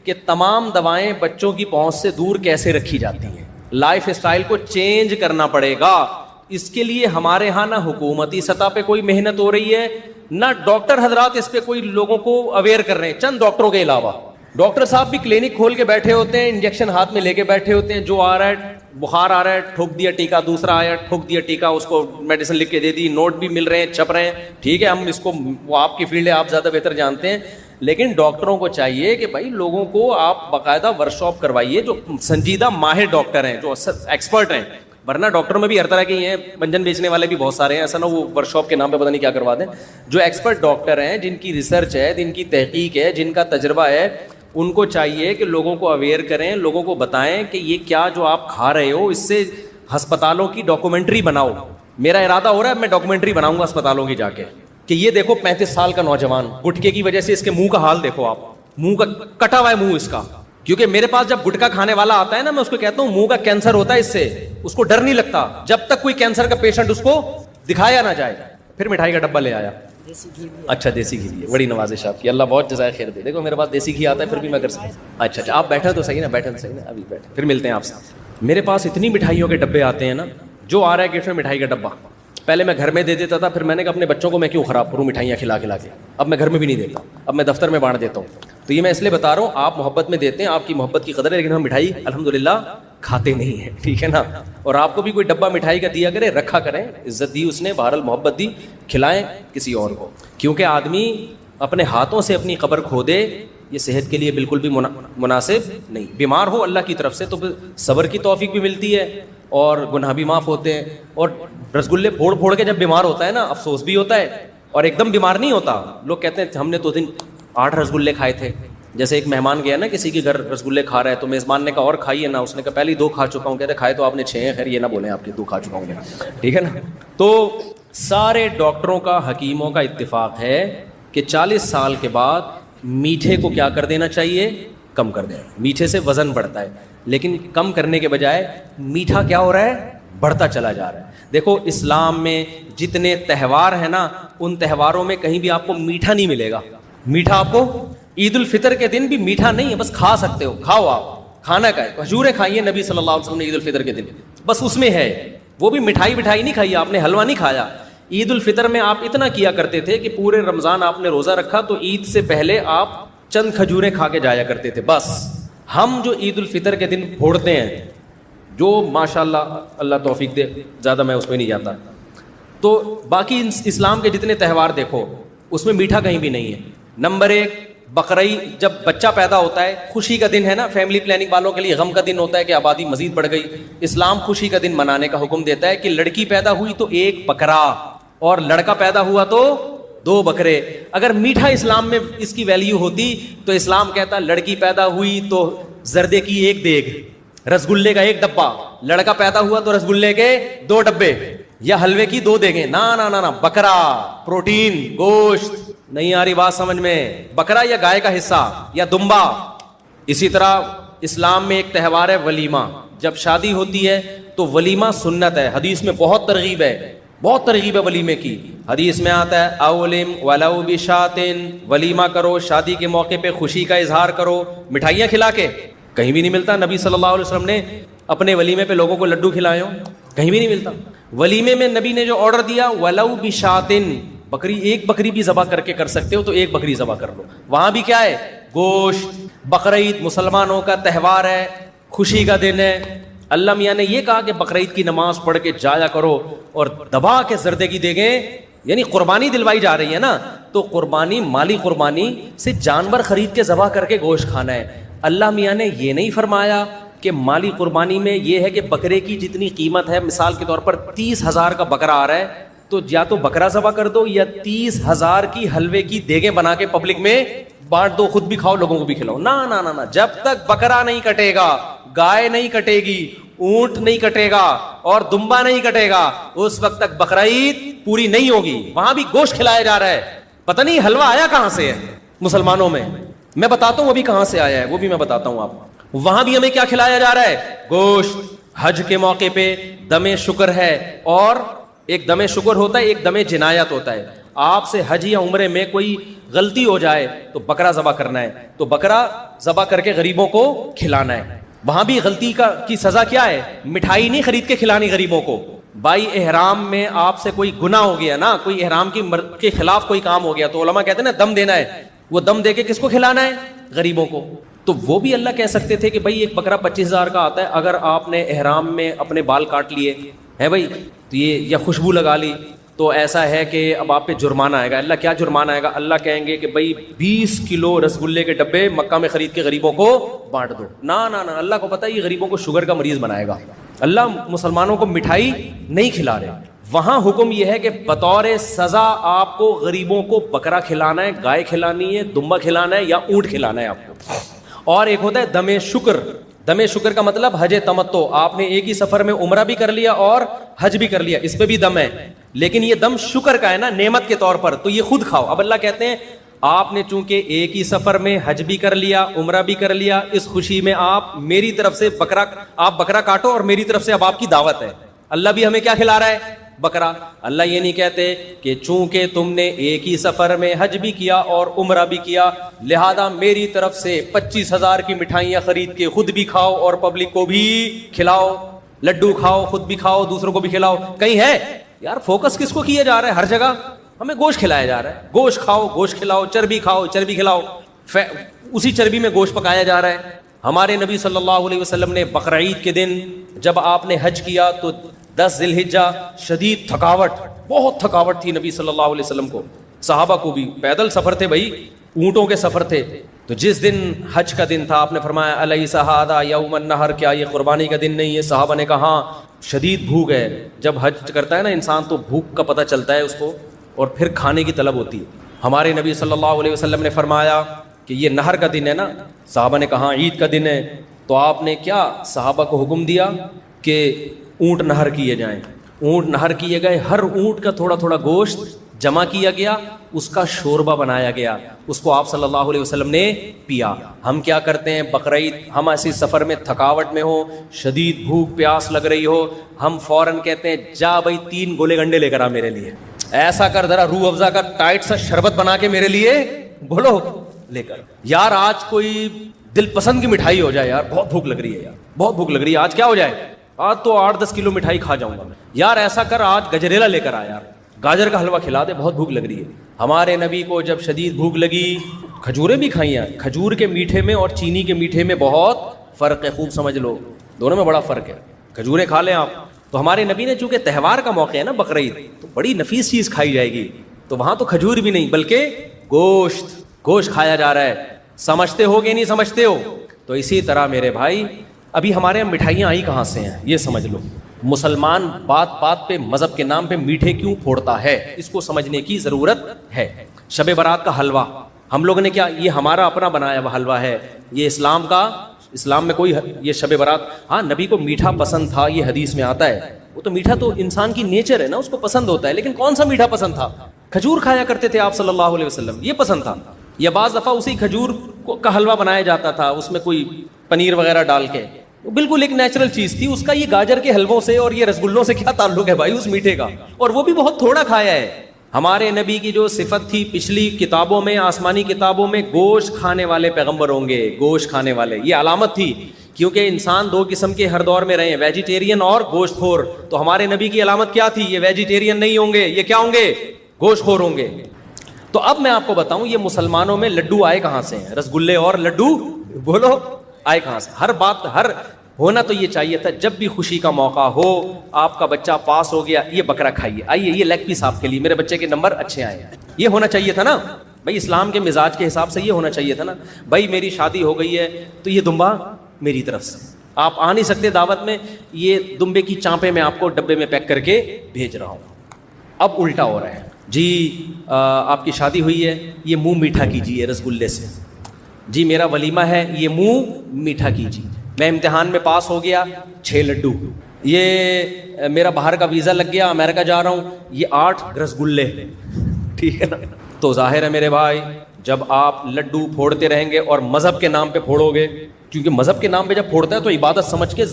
کہ تمام دوائیں بچوں کی پہنچ سے دور کیسے رکھی جاتی ہیں. لائف اسٹائل کو چینج کرنا پڑے گا. اس کے لیے ہمارے ہاں نہ حکومتی سطح پہ کوئی محنت ہو رہی ہے, نہ ڈاکٹر حضرات اس پہ کوئی لوگوں کو اویئر کر رہے ہیں. چند ڈاکٹروں کے علاوہ ڈاکٹر صاحب بھی کلینک کھول کے بیٹھے ہوتے ہیں, انجیکشن ہاتھ میں لے کے بیٹھے ہوتے ہیں, جو آ رہا ہے بخار آ رہا ہے ٹھوک دیا ٹیکا, دوسرا آیا ٹھوک دیا ٹیکا, اس کو میڈیسن لکھ کے دے دی, نوٹ بھی مل رہے ہیں, چھپ رہے ہیں. ٹھیک ہے, ہم اس کو, وہ آپ کی فیلڈ ہے, آپ زیادہ بہتر جانتے ہیں, لیکن ڈاکٹروں کو چاہیے کہ بھائی لوگوں کو آپ باقاعدہ ورکشاپ کروائیے, جو سنجیدہ ماہر ڈاکٹر ہیں, جو ایکسپرٹ ہیں. ورنہ ڈاکٹروں میں بھی ہر طرح کے ہیں, بنجن بیچنے والے بھی بہت سارے ہیں, ایسا نہ وہ ورکشاپ کے نام پہ پتہ نہیں کیا کروا دیں. جو ایکسپرٹ ڈاکٹر ہیں, جن کی ریسرچ ہے, جن کی تحقیق ہے, جن کا تجربہ ہے, ان کو چاہیے کہ لوگوں کو اویئر کریں, لوگوں کو بتائیں کہ یہ کیا جو آپ کھا رہے ہو, اس سے ہسپتالوں کی ڈاکومنٹری بناؤ. میرا ارادہ ہو رہا ہے میں ڈاکومنٹری بناؤں گا ہسپتالوں کی جا کے, کہ یہ دیکھو 35 سال کا نوجوان, گٹکے کی وجہ سے اس کے منہ کا حال دیکھو آپ, منہ کا کٹا ہوا ہے منہ اس کا. کیونکہ میرے پاس جب گٹکا کھانے والا آتا ہے نا, میں اس کو کہتا ہوں منہ کا کینسر ہوتا ہے, اس سے اس کو ڈر نہیں لگتا جب تک کوئی کینسر کا پیشنٹ اس کو دکھایا نہ جائے. پھر مٹھائی کا ڈبہ لے آیا, اچھا دیسی گھی ہے, بڑی نوازش آپ کی, اللہ بہت جزائے خیر دے. دیکھو میرے پاس دیسی گھی آتا ہے, پھر بھی میں کر سکتا. اچھا آپ بیٹھے تو صحیح نا, بیٹھے تو صحیح نا, ابھی بیٹھے, پھر ملتے ہیں آپ سے. میرے پاس اتنی مٹھائیوں کے ڈبے آتے ہیں نا, جو آ رہا ہے گفٹ میں مٹھائی کا ڈبہ. پہلے میں گھر میں دے دیتا تھا, پھر میں نے کہا اپنے بچوں کو میں کیوں خراب کروں مٹھائیاں کھلا کے, اب میں گھر میں بھی نہیں دیتا, اب میں دفتر میں بانٹ دیتا ہوں. تو یہ میں اس لیے بتا رہا ہوں, آپ محبت میں دیتے ہیں, آپ کی محبت کی قدر ہے, لیکن ہم مٹھائی الحمدللہ کھاتے نہیں ہیں, ٹھیک ہے نا. اور آپ کو بھی کوئی ڈبہ مٹھائی کا دیا کرے, رکھا کریں, عزت دی اس نے, بہرحال محبت دی, کھلائیں کسی اور کو. کیونکہ آدمی اپنے ہاتھوں سے اپنی قبر کھو دے, یہ صحت کے لیے بالکل بھی مناسب نہیں. بیمار ہو اللہ کی طرف سے تو صبر کی توفیق بھی ملتی ہے, اور گناہ بھی معاف ہوتے ہیں. اور رسگلے پھوڑ پھوڑ کے جب بیمار ہوتا ہے نا, افسوس بھی ہوتا ہے, اور ایک دم بیمار نہیں ہوتا. لوگ کہتے ہیں ہم نے تو دن 8 رسگلے کھائے تھے. جیسے ایک مہمان گیا نا کسی کے گھر, رسگلے کھا رہا ہے, تو میزبان نے کہا اور کھائیے نا, اس نے کہا پہلے ہی 2 کھا چکا ہوں. کہتے کھائے تو آپ نے 6 ہیں, خیر یہ نہ بولیں آپ کے 2 کھا چکا ہوں میں, ٹھیک ہے نا. تو سارے ڈاکٹروں کا, حکیموں کا اتفاق ہے کہ 40 سال کے بعد میٹھے کو کیا کر دینا چاہیے, کم کر دینا. میٹھے سے وزن بڑھتا ہے, لیکن کم کرنے کے بجائے میٹھا کیا ہو رہا ہے, بڑھتا چلا جا رہا ہے. دیکھو اسلام میں جتنے تہوار ہیں نا, ان تہواروں میں کہیں بھی آپ کو میٹھا نہیں ملے گا. میٹھا آپ کو عید الفطر کے دن بھی میٹھا نہیں ہے, بس کھا سکتے ہو, کھاؤ, آپ کھانا کا ہے, کھجوریں کھائیے. نبی صلی اللہ علیہ وسلم نے عید الفطر کے دن بس اس میں ہے, وہ بھی مٹھائی نہیں کھائی آپ نے, حلوہ نہیں کھایا. عید الفطر میں آپ اتنا کیا کرتے تھے کہ پورے رمضان آپ نے روزہ رکھا تو عید سے پہلے آپ چند کھجوریں کھا کے جایا کرتے تھے بس. ہم جو عید الفطر کے دن پھوڑتے ہیں, جو ماشاء اللہ اللہ توفیق دے, زیادہ میں اس میں نہیں جاتا, تو باقی اسلام کے جتنے تہوار دیکھو اس میں میٹھا کہیں بھی نہیں ہے. نمبر 1 بقرعید, جب بچہ پیدا ہوتا ہے, خوشی کا دن ہے نا, فیملی پلاننگ والوں کے لیے غم کا دن ہوتا ہے کہ آبادی مزید بڑھ گئی. اسلام خوشی کا دن منانے کا حکم دیتا ہے کہ لڑکی پیدا ہوئی تو 1 بکرا, اور لڑکا پیدا ہوا تو 2 بکرے. اگر میٹھا اسلام میں اس کی ویلیو ہوتی تو اسلام کہتا لڑکی پیدا ہوئی تو زردے کی 1 دیگ, رسگلے کا 1 ڈبہ, لڑکا پیدا ہوا تو رسگلے کے 2 ڈبے, یا حلوے کی 2 دیگیں. نہ بکرا, پروٹین, گوشت. نہیں آ رہی بات سمجھ میں؟ بکرا یا گائے کا حصہ یا دمبا. اسی طرح اسلام میں ایک تہوار ہے ولیمہ. جب شادی ہوتی ہے تو ولیمہ سنت ہے, حدیث میں بہت ترغیب ہے ولیمے کی. حدیث میں آتا ہے اولم ولو بشاتن, ولیمہ کرو, شادی کے موقع پہ خوشی کا اظہار کرو, مٹھائیاں کھلا کے. کہیں بھی نہیں ملتا نبی صلی اللہ علیہ وسلم نے اپنے ولیمے پہ لوگوں کو لڈو کھلائے ہوں, کہیں بھی نہیں ملتا. ولیمے میں نبی نے جو آرڈر دیا ولو بشاتن, بکری, 1 بکری بھی ذبح کر کے کر سکتے ہو تو 1 بکری ذبح کر لو. وہاں بھی کیا ہے, گوشت. بقرعید مسلمانوں کا تہوار ہے, خوشی کا دن ہے. اللہ میاں نے یہ کہا کہ بقرعید کی نماز پڑھ کے جایا کرو اور دبا کے زردے کی دیگیں، یعنی قربانی دلوائی جا رہی ہے نا، تو قربانی مالی قربانی سے جانور خرید کے ذبح کر کے گوشت کھانا ہے۔ اللہ میاں نے یہ نہیں فرمایا کہ مالی قربانی میں یہ ہے کہ بکرے کی جتنی قیمت ہے، مثال کے طور پر 30,000 کا بکرا آ رہا ہے تو یا تو بکرا ذبح کر دو یا 30,000 کی حلوے کی دیگیں بنا کے پبلک میں بانٹ دو، خود بھی کھاؤ لوگوں کو بھی کھلاؤ۔ نہ نہ نہ، جب تک بکرا نہیں کٹے گا، گائے نہیں کٹے گی، اونٹ نہیں کٹے گا اور دمبا نہیں کٹے گا، اس وقت تک بقرعید پوری نہیں ہوگی۔ وہاں بھی گوشت کھلایا جا رہا ہے، پتہ نہیں حلوہ آیا کہاں سے ہے مسلمانوں میں، میں بتاتا ہوں ابھی کہاں سے آیا ہے، وہ بھی میں بتاتا ہوں آپ کو۔ وہاں بھی ہمیں کیا کھلایا جا رہا ہے؟ گوشت۔ حج کے موقع پہ دم شکر ہے، اور ایک دم شکر ہوتا ہے، ایک دم جنایت ہوتا ہے۔ آپ سے حج یا عمرے میں کوئی غلطی ہو جائے تو بکرا ذبح کرنا ہے، تو بکرا ذبح کر کے غریبوں کو کھلانا ہے۔ وہاں بھی غلطی کی سزا کیا ہے؟ مٹھائی نہیں خرید کے کھلانی غریبوں کو۔ بھائی احرام میں آپ سے کوئی گناہ ہو گیا نا، کوئی احرام کے خلاف کوئی کام ہو گیا تو علماء کہتے ہیں نا دم دینا ہے، وہ دم دے کے کس کو کھلانا ہے؟ غریبوں کو۔ تو وہ بھی اللہ کہہ سکتے تھے کہ بھائی ایک بکرا 25,000 کا آتا ہے، اگر آپ نے احرام میں اپنے بال کاٹ لیے ہے بھائی تو یہ یا خوشبو لگا لی تو ایسا ہے کہ اب آپ پہ جرمانہ آئے گا۔ اللہ کیا جرمانہ آئے گا؟ اللہ کہیں گے کہ بھائی 20 کلو رسگلے کے ڈبے مکہ میں خرید کے غریبوں کو بانٹ دو۔ نہ نہ نہ، اللہ کو پتہ ہے یہ غریبوں کو شوگر کا مریض بنائے گا، اللہ مسلمانوں کو مٹھائی نہیں کھلا رہے۔ وہاں حکم یہ ہے کہ بطور سزا آپ کو غریبوں کو بکرا کھلانا ہے، گائے کھلانی ہے، دمبا کھلانا ہے یا اونٹ کھلانا ہے آپ کو۔ اور ایک ہوتا ہے دم شکر۔ دم شکر کا مطلب حج تمتع، آپ نے ایک ہی سفر میں عمرہ بھی کر لیا اور حج بھی کر لیا، اس پہ بھی دم ہے، لیکن یہ دم شکر کا ہے نا، نعمت کے طور پر، تو یہ خود کھاؤ۔ اب اللہ کہتے ہیں آپ نے چونکہ ایک ہی سفر میں حج بھی کر لیا، عمرہ بھی کر لیا، اس خوشی میں آپ میری طرف سے بکرا کاٹو اور میری طرف سے اب آپ کی دعوت ہے۔ اللہ بھی ہمیں کیا کھلا رہا ہے؟ بکرا۔ اللہ یہ نہیں کہتے کہ چونکہ تم نے ایک ہی سفر میں حج بھی کیا اور عمرہ بھی کیا لہذا میری طرف سے 25,000 کی مٹھائیاں خرید کے خود بھی کھاؤ اور پبلک کو بھی کھلاؤ، لڈو کھاؤ، خود بھی کھاؤ، دوسروں کو بھی کھلاؤ۔ کہیں ہے یار فوکس کس کو کیا جا رہا ہے؟ ہر جگہ ہمیں گوشت کھلایا جا رہا ہے، گوشت کھاؤ، گوشت کھلاؤ، چربی کھاؤ، چربی کھلاؤ، اسی چربی میں گوشت پکایا جا رہا ہے۔ ہمارے نبی صلی اللہ علیہ وسلم نے بقرعید کے دن جب آپ نے حج کیا تو 10 ذی الحجہ شدید تھکاوٹ، بہت تھکاوٹ تھی نبی صلی اللہ علیہ وسلم کو، صحابہ کو بھی، پیدل سفر تھے بھائی، اونٹوں کے سفر تھے۔ تو جس دن حج کا دن تھا آپ نے فرمایا الیس ھذا یوم النحر، کیا یہ قربانی کا دن نہیں ہے؟ صحابہ نے کہا ہاں، شدید بھوک ہے۔ جب حج کرتا ہے نا انسان تو بھوک کا پتہ چلتا ہے اس کو اور پھر کھانے کی طلب ہوتی ہے۔ ہمارے نبی صلی اللہ علیہ وسلم نے فرمایا کہ یہ نہر کا دن ہے نا، صحابہ نے کہا عید کا دن ہے، تو آپ نے کیا صحابہ کو حکم دیا کہ اونٹ نہر کیے جائیں، اونٹ نہر کیے گئے، ہر اونٹ کا تھوڑا تھوڑا گوشت جمع کیا گیا، اس کا شوربہ بنایا گیا، اس کو آپ صلی اللہ علیہ وسلم نے پیا۔ ہم کیا کرتے ہیں بقرعید، ہم ایسی سفر میں تھکاوٹ میں ہو، شدید بھوک پیاس لگ رہی ہو، ہم فوراً کہتے ہیں جا بھائی 3 گولے گنڈے لے کر آ میرے لیے، ایسا کر ذرا روح افزا کا ٹائٹ سا شربت بنا کے میرے لیے بولو لے کر، یار آج کوئی دل پسند کی مٹھائی ہو جائے، یار بہت بھوک لگ رہی ہے، یار بہت بھوک لگ رہی ہے، آج کیا ہو جائے، آج تو 8-10 کلو مٹھائی کھا جاؤں گا میں، یار ایسا کر آج گجریلا لے کر آ، یار گاجر کا حلوہ کھلا دے، بہت بھوک لگ رہی ہے۔ ہمارے نبی کو جب شدید بھوک لگی کھجوریں بھی کھائیں، کھجور کے میٹھے میں اور چینی کے میٹھے میں بہت فرق ہے، خوب سمجھ لو، دونوں میں بڑا فرق ہے، کھجوریں کھا لیں آپ۔ تو ہمارے نبی نے چونکہ تہوار کا موقع ہے نا بقرعید، تو بڑی نفیس چیز کھائی جائے گی، تو وہاں تو کھجور بھی نہیں بلکہ گوشت کھایا جا رہا ہے، سمجھتے ہو کہ نہیں سمجھتے ہو؟ تو اسی طرح میرے بھائی ابھی ہمارے یہاں مٹھائیاں آئی کہاں سے ہیں یہ سمجھ لو۔ مسلمان بات بات پہ مذہب کے نام پہ میٹھے کیوں پھوڑتا ہے، اس کو سمجھنے کی ضرورت ہے۔ شب برات کا حلوہ ہم لوگوں نے کیا، یہ ہمارا اپنا بنایا ہوا حلوہ ہے، یہ اسلام میں کوئی یہ شب برات، ہاں نبی کو میٹھا پسند تھا، یہ حدیث میں آتا ہے، وہ تو میٹھا تو انسان کی نیچر ہے نا، اس کو پسند ہوتا ہے، لیکن کون سا میٹھا پسند تھا؟ کھجور کھایا کرتے تھے آپ صلی اللہ علیہ وسلم، یہ پسند تھا، یا بعض دفعہ اسی کھجور کا حلوہ بنایا جاتا تھا، اس میں کوئی پنیر وغیرہ ڈال کے، بالکل ایک نیچرل چیز تھی، اس کا یہ گاجر کے حلووں سے اور یہ رسگلوں سے کیا تعلق ہے بھائی اس میٹھے کا، اور وہ بھی بہت تھوڑا کھایا ہے۔ ہمارے نبی کی جو صفت تھی پچھلی کتابوں میں، آسمانی کتابوں میں، گوشت کھانے والے پیغمبر ہوں گے، گوشت کھانے والے، یہ علامت تھی، کیونکہ انسان 2 قسم کے ہر دور میں رہے ہیں، ویجیٹیرین اور گوشت خور، تو ہمارے نبی کی علامت کیا تھی؟ یہ ویجیٹیرین نہیں ہوں گے، یہ کیا ہوں گے؟ گوشت خور ہوں گے۔ تو اب میں آپ کو بتاؤں یہ مسلمانوں میں لڈو آئے کہاں سے ہیں، رسگلے اور لڈو بولو آئے کہاں سے؟ ہر بات، ہر ہونا تو یہ چاہیے تھا جب بھی خوشی کا موقع ہو, آپ کا بچہ پاس ہو گیا, یہ بکرا کھائیے, آئیے یہ لیگ پیس آپ کے لیے, میرے بچے کے نمبر اچھے آئے, یہ ہونا چاہیے تھا نا بھائی. اسلام کے مزاج کے حساب سے یہ ہونا چاہیے تھا نا بھائی. میری شادی ہو گئی ہے تو یہ دمبا میری طرف سے, آپ آ نہیں سکتے دعوت میں, یہ دمبے کی چانپیں میں آپ کو ڈبے میں پیک کر کے بھیج رہا ہوں. اب الٹا ہو رہا ہے جی, آپ کی شادی ہوئی ہے, یہ منہ میٹھا کیجیے رسگلے سے. جی میرا ولیمہ ہے, یہ منہ میٹھا کیجیے. میں امتحان میں پاس ہو گیا, 6 لڈو. یہ میرا باہر کا ویزا لگ گیا, امریکہ جا رہا ہوں, یہ 8 رسگلے. ٹھیک ہے نا. تو ظاہر ہے میرے بھائی, جب آپ لڈو پھوڑتے رہیں گے اور مذہب کے نام پہ پھوڑو گے, کیونکہ مذہب کے نام پہ جب پھوڑتا ہے تو عبادت سمجھ کے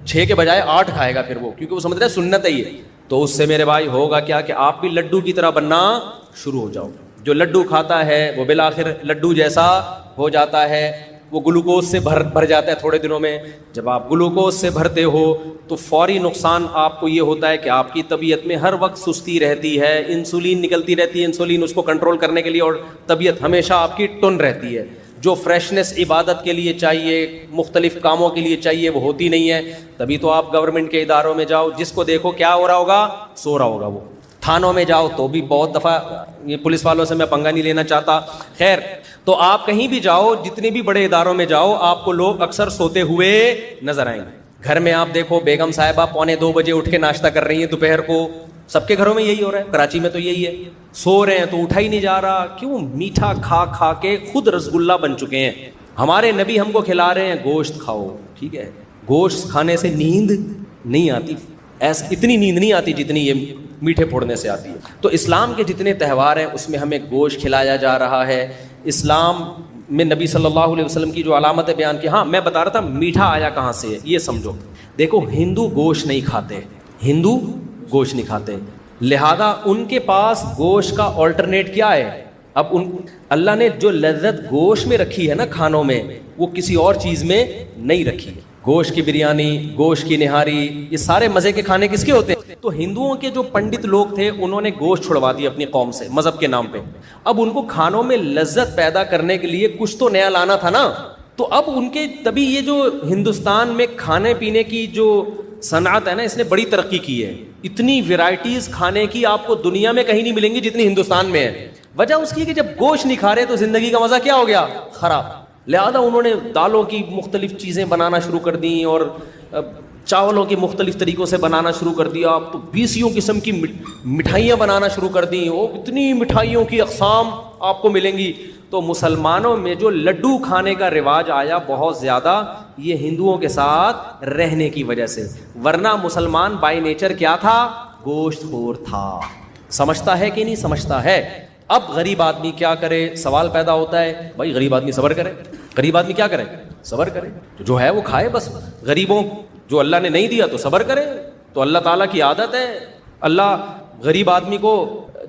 6 کے بجائے 8 کھائے گا پھر وہ, کیونکہ وہ سمجھ رہا ہے سنت ہے یہ. تو اس سے میرے بھائی ہوگا کیا کہ آپ بھی لڈو کی طرح بننا شروع ہو جاؤ. جو لڈو کھاتا ہے وہ بالآخر لڈو جیسا ہو جاتا ہے, وہ گلوکوز سے بھر جاتا ہے تھوڑے دنوں میں. جب آپ گلوکوز سے بھرتے ہو تو فوری نقصان آپ کو یہ ہوتا ہے کہ آپ کی طبیعت میں ہر وقت سستی رہتی ہے, انسولین نکلتی رہتی ہے, انسولین اس کو کنٹرول کرنے کے لیے, اور طبیعت ہمیشہ آپ کی ٹن رہتی ہے. جو فریشنس عبادت کے لیے چاہیے, مختلف کاموں کے لیے چاہیے, وہ ہوتی نہیں ہے. تبھی تو آپ گورنمنٹ کے اداروں میں جاؤ, جس کو دیکھو کیا ہو رہا ہوگا, سو رہا ہوگا. وہ تھانوں میں جاؤ تو بھی بہت دفعہ, یہ پولیس والوں سے میں پنگا نہیں لینا چاہتا, خیر. تو آپ کہیں بھی جاؤ, جتنے بھی بڑے اداروں میں جاؤ, آپ کو لوگ اکثر سوتے ہوئے نظر آئیں گے. گھر میں آپ دیکھو بیگم صاحبہ 1:45 بجے اٹھ کے ناشتہ کر رہی ہیں دوپہر کو. سب کے گھروں میں یہی ہو رہا ہے, کراچی میں تو یہی ہے. سو رہے ہیں تو اٹھا ہی نہیں جا رہا. کیوں؟ میٹھا کھا کھا کے خود رسگلہ بن چکے ہیں. ہمارے نبی ہم کو کھلا رہے ہیں گوشت کھاؤ, ٹھیک ہے, گوشت کھانے سے نیند نہیں آتی, اتنی نیند نہیں آتی جتنی یہ میٹھے پھوڑنے سے آتی ہے. تو اسلام کے جتنے تہوار ہیں اس میں ہمیں گوشت کھلایا جا رہا ہے. اسلام میں نبی صلی اللہ علیہ وسلم کی جو علامتیں بیان کی, ہاں میں بتا رہا تھا میٹھا آیا کہاں سے ہے یہ سمجھو. دیکھو ہندو گوشت نہیں کھاتے, ہندو گوشت نہیں کھاتے, لہذا ان کے پاس گوشت کا آلٹرنیٹ کیا ہے. اب اللہ نے جو لذت گوشت میں رکھی ہے نا کھانوں میں, وہ کسی اور چیز میں نہیں رکھی. گوشت کی بریانی, گوشت کی نہاری, یہ سارے مزے کے کھانے کس کے ہوتے ہیں. تو ہندوؤں کے جو پنڈت لوگ تھے انہوں نے گوشت چھڑوا دیا اپنی قوم سے مذہب کے نام پہ. اب ان کو کھانوں میں لذت پیدا کرنے کے لیے کچھ تو نیا لانا تھا نا. تو اب ان کے تبھی یہ جو ہندوستان میں کھانے پینے کی جو صنعت ہے نا, اس نے بڑی ترقی کی ہے. اتنی ویرائٹیز کھانے کی آپ کو دنیا میں کہیں نہیں ملیں گی جتنی ہندوستان میں ہے. وجہ اس کی کہ جب گوشت نہیں کھا رہے تو زندگی کا مزہ کیا ہو گیا, خراب. لہذا انہوں نے دالوں کی مختلف چیزیں بنانا شروع کر دیں اور چاولوں کی مختلف طریقوں سے بنانا شروع کر دیا. اب تو 20 قسم کی مٹھائیاں بنانا شروع کر دیں, وہ اتنی مٹھائیوں کی اقسام آپ کو ملیں گی. تو مسلمانوں میں جو لڈو کھانے کا رواج آیا بہت زیادہ, یہ ہندوؤں کے ساتھ رہنے کی وجہ سے. ورنہ مسلمان بائی نیچر کیا تھا, گوشت خور تھا. سمجھتا ہے کہ نہیں سمجھتا ہے. اب غریب آدمی کیا کرے, سوال پیدا ہوتا ہے, بھائی غریب آدمی صبر کرے. غریب آدمی کیا کرے, صبر کرے, جو ہے وہ کھائے بس. غریبوں جو اللہ نے نہیں دیا تو صبر کرے. تو اللہ تعالیٰ کی عادت ہے, اللہ غریب آدمی کو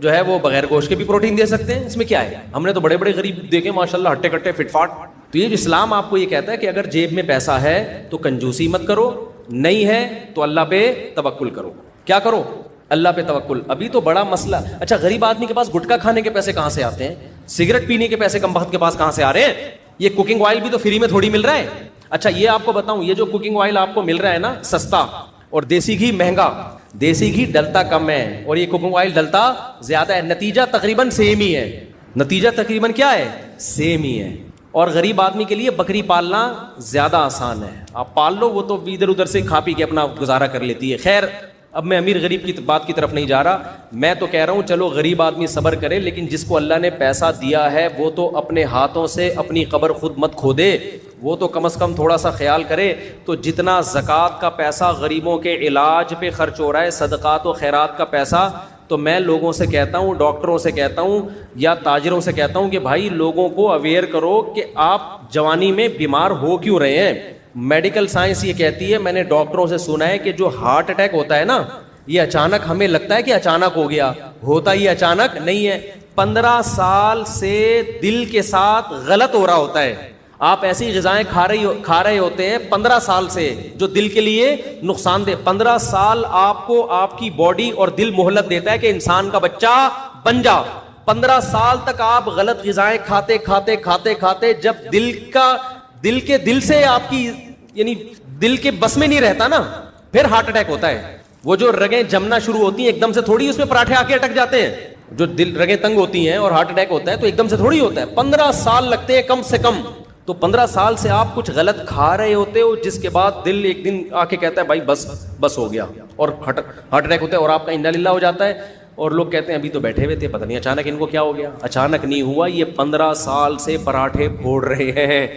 جو ہے وہ بغیر گوشت کے بھی پروٹین دے سکتے ہیں. اس میں کیا ہے, ہم نے تو بڑے بڑے غریب دیکھے ماشاء اللہ, ہٹے کٹے فٹ فاٹ. تو یہ جو اسلام آپ کو یہ کہتا ہے کہ اگر جیب میں پیسہ ہے تو کنجوسی مت کرو, نہیں ہے تو اللہ پہ توکل کرو. کیا کرو, اللہ پہ توکل. ابھی تو بڑا مسئلہ. اچھا غریب آدمی کے پاس گٹکا کھانے کے پیسے کہاں سے آتے ہیں, سگریٹ پینے کے پیسے کم وقت کے پاس کہاں سے آ رہے ہیں. یہ کوکنگ آئل بھی تو فری میں تھوڑی مل رہا ہے. اچھا یہ آپ کو بتاؤں, یہ جو کوکنگ آئل آپ کو مل رہا ہے نا سستا, اور دیسی گھی مہنگا. دیسی گھی ڈلتا کم ہے اور یہ کوکنگ آئل ڈلتا زیادہ ہے. نتیجہ تقریباً سیم ہی ہے. نتیجہ تقریباً کیا ہے, سیم ہی ہے. اور غریب آدمی کے لیے بکری پالنا زیادہ آسان ہے. آپ پال لو, وہ تو ادھر ادھر سے کھا پی کے اپنا گزارا کر لیتی ہے. خیر اب میں امیر غریب کی بات کی طرف نہیں جا رہا. میں تو کہہ رہا ہوں چلو غریب آدمی صبر کرے, لیکن جس کو اللہ نے پیسہ دیا ہے وہ تو اپنے ہاتھوں سے اپنی قبر خود مت کھودے. وہ تو کم از کم تھوڑا سا خیال کرے. تو جتنا زکوٰۃ کا پیسہ غریبوں کے علاج پہ خرچ ہو رہا ہے, صدقات و خیرات کا پیسہ, تو میں لوگوں سے کہتا ہوں, ڈاکٹروں سے کہتا ہوں یا تاجروں سے کہتا ہوں کہ بھائی لوگوں کو اویئر کرو کہ آپ جوانی میں بیمار ہو کیوں رہے ہیں. میڈیکل سائنس یہ کہتی ہے, میں نے ڈاکٹروں سے سنا ہے کہ جو ہارٹ اٹیک ہوتا ہے نا, یہ اچانک ہمیں لگتا ہے کہ اچانک ہو گیا, ہوتا یہ اچانک نہیں ہے. 15 سال سے دل کے ساتھ غلط ہو رہا ہوتا ہے. آپ ایسی غذائیں کھا رہے ہوتے ہیں 15 سال سے جو دل کے لیے نقصان دہ. 15 سال آپ کو آپ کی باڈی اور دل مہلت دیتا ہے کہ انسان کا بچہ بن جا. 15 سال تک آپ غلط غذائیں کھاتے کھاتے کھاتے کھاتے جب دل کے دل سے آپ کی یعنی دل کے بس میں نہیں رہتا نا, پھر ہارٹ اٹیک ہوتا ہے. وہ جو رگیں جمنا شروع ہوتی ہیں ایک دم سے تھوڑی اس میں پراٹھے آ کے اٹک جاتے ہیں. جو دل رگیں تنگ ہوتی ہیں اور ہارٹ اٹیک ہوتا ہے تو ایک دم سے تھوڑی ہوتا ہے, 15 سال لگتے ہیں کم سے کم. تو 15 سال سے آپ کچھ غلط کھا رہے ہوتے ہو, جس کے بعد دل ایک دن آ کے کہتا ہے بھائی بس ہو گیا, اور ہارٹ اٹیک ہوتا ہے اور آپ کا انا للہ ہو جاتا ہے. اور لوگ کہتے ہیں ابھی تو بیٹھے ہوئے تھے, پتہ نہیں اچانک ان کو کیا ہو گیا. اچانک نہیں ہوا, یہ 15 سال سے پراٹھے پھوڑ رہے ہیں.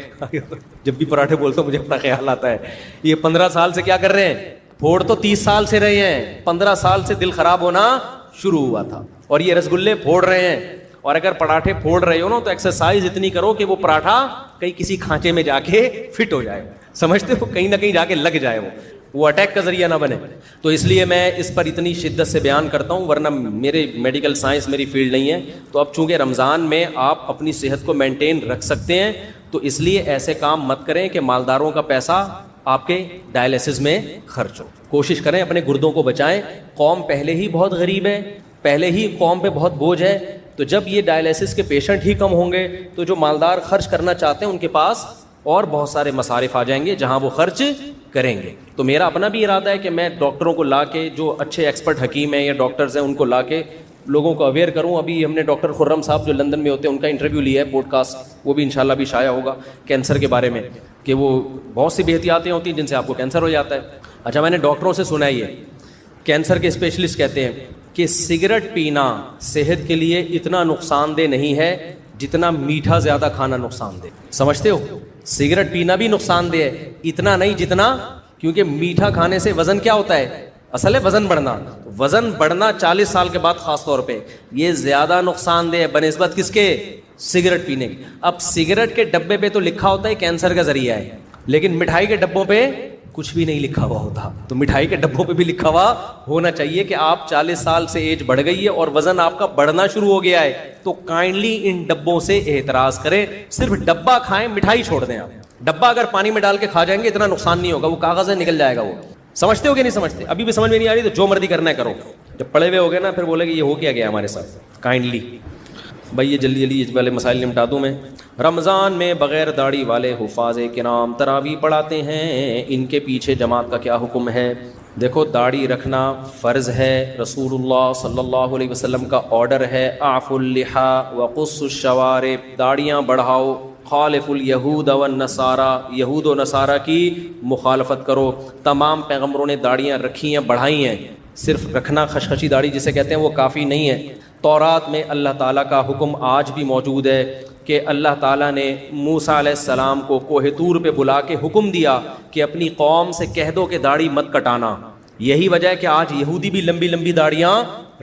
جب بھی پراٹھے بولتا ہوں مجھے اپنا خیال آتا ہے, یہ 15 سال سے کیا کر رہے ہیں, پھوڑ تو 30 سال سے رہے ہیں, 15 سال سے دل خراب ہونا شروع ہوا تھا. اور یہ رسگلے پھوڑ رہے ہیں. اور اگر پراٹھے پھوڑ رہے ہو نا تو ایکسرسائز اتنی کرو کہ وہ پراٹھا کہیں کسی کھانچے میں جا کے فٹ ہو جائے, سمجھتے ہو, کہیں نہ کہیں جا کے لگ جائے, وہ اٹیک کا ذریعہ نہ بنے. تو اس لیے میں اس پر اتنی شدت سے بیان کرتا ہوں, ورنہ میرے میڈیکل سائنس میری فیلڈ نہیں ہے. تو اب چونکہ رمضان میں آپ اپنی صحت کو مینٹین رکھ سکتے ہیں, تو اس لیے ایسے کام مت کریں کہ مالداروں کا پیسہ آپ کے ڈائلیسس میں خرچ ہو. کوشش کریں اپنے گردوں کو بچائیں. قوم پہلے ہی بہت غریب ہے, پہلے ہی قوم پہ بہت بوجھ ہے, تو جب یہ ڈائلیسس کے پیشنٹ ہی کم ہوں گے تو جو مالدار خرچ کرنا چاہتے ہیں ان کے پاس اور بہت سارے مصارف آ جائیں گے جہاں وہ خرچ کریں گے. تو میرا اپنا بھی ارادہ ہے کہ میں ڈاکٹروں کو لا کے, جو اچھے ایکسپرٹ حکیم ہیں یا ڈاکٹرز ہیں, ان کو لا کے لوگوں کو اویئر کروں. ابھی ہم نے ڈاکٹر خرم صاحب جو لندن میں ہوتے ہیں ان کا انٹرویو لیا ہے پوڈ کاسٹ, وہ بھی انشاءاللہ بھی شائع ہوگا, کینسر کے بارے میں, کہ وہ بہت سی بے احتیاطیاں ہوتی ہیں جن سے آپ کو کینسر ہو جاتا ہے. اچھا, میں نے ڈاکٹروں سے سنا ہے یہ کینسر کے اسپیشلسٹ کہتے ہیں کہ سگریٹ پینا صحت کے لیے اتنا نقصان دہ نہیں ہے جتنا میٹھا زیادہ کھانا نقصان دہ. سمجھتے ہو, سگریٹ پینا بھی نقصان دہ ہے, اتنا نہیں جتنا, کیونکہ میٹھا کھانے سے وزن کیا ہوتا ہے, اصل ہے وزن بڑھنا 40 سال کے بعد خاص طور پہ, یہ زیادہ نقصان دہ ہے بنسبت کس کے, سگریٹ پینے کی. اب سگریٹ کے ڈبے پہ تو لکھا ہوتا ہے کینسر کا ذریعہ ہے, لیکن مٹھائی کے ڈبوں پہ کچھ بھی نہیں لکھا ہوا ہوتا. تو مٹھائی کے ڈبوں پہ بھی لکھا ہوا ہونا چاہیے کہ آپ 40 سال سے ایج بڑھ گئی ہے اور وزن آپ کا بڑھنا شروع ہو گیا ہے, تو کائنڈلی ان ڈبوں سے احتراز کریں. صرف ڈبہ کھائیں, مٹھائی چھوڑ دیں. آپ ڈبہ اگر پانی میں ڈال کے کھا جائیں گے اتنا نقصان نہیں ہوگا, وہ کاغذ ہے نکل جائے گا. وہ سمجھتے ہو کہ نہیں سمجھتے؟ ابھی بھی سمجھ میں نہیں آ رہی تو جو مرضی کرنا ہے کرو. جب پڑے ہوئے ہو گئے نا پھر بولے کہ یہ ہو کیا گیا ہمارے ساتھ. کائنڈلی بھائی یہ جلدی والے مسائل نمٹا دوں میں. رمضان میں بغیر داڑھی والے حفاظ کرام تراویح پڑھاتے ہیں, ان کے پیچھے جماعت کا کیا حکم ہے؟ دیکھو, داڑھی رکھنا فرض ہے, رسول اللہ صلی اللہ علیہ وسلم کا آرڈر ہے, اعفوا اللحى وقصوا الشوارب, داڑیاں بڑھاؤ, خالف الیہود والنصارى, یہود و نصارہ کی مخالفت کرو. تمام پیغمبروں نے داڑیاں رکھی ہیں, بڑھائی ہیں, صرف رکھنا خشخشی داڑھی جسے کہتے ہیں وہ کافی نہیں ہے. تورات میں اللہ تعالیٰ کا حکم آج بھی موجود ہے کہ اللہ تعالیٰ نے موسیٰ علیہ السلام کو کوہ طور پہ بلا کے حکم دیا کہ اپنی قوم سے کہہ دو کہ داڑھی مت کٹانا. یہی وجہ ہے کہ آج یہودی بھی لمبی لمبی داڑیاں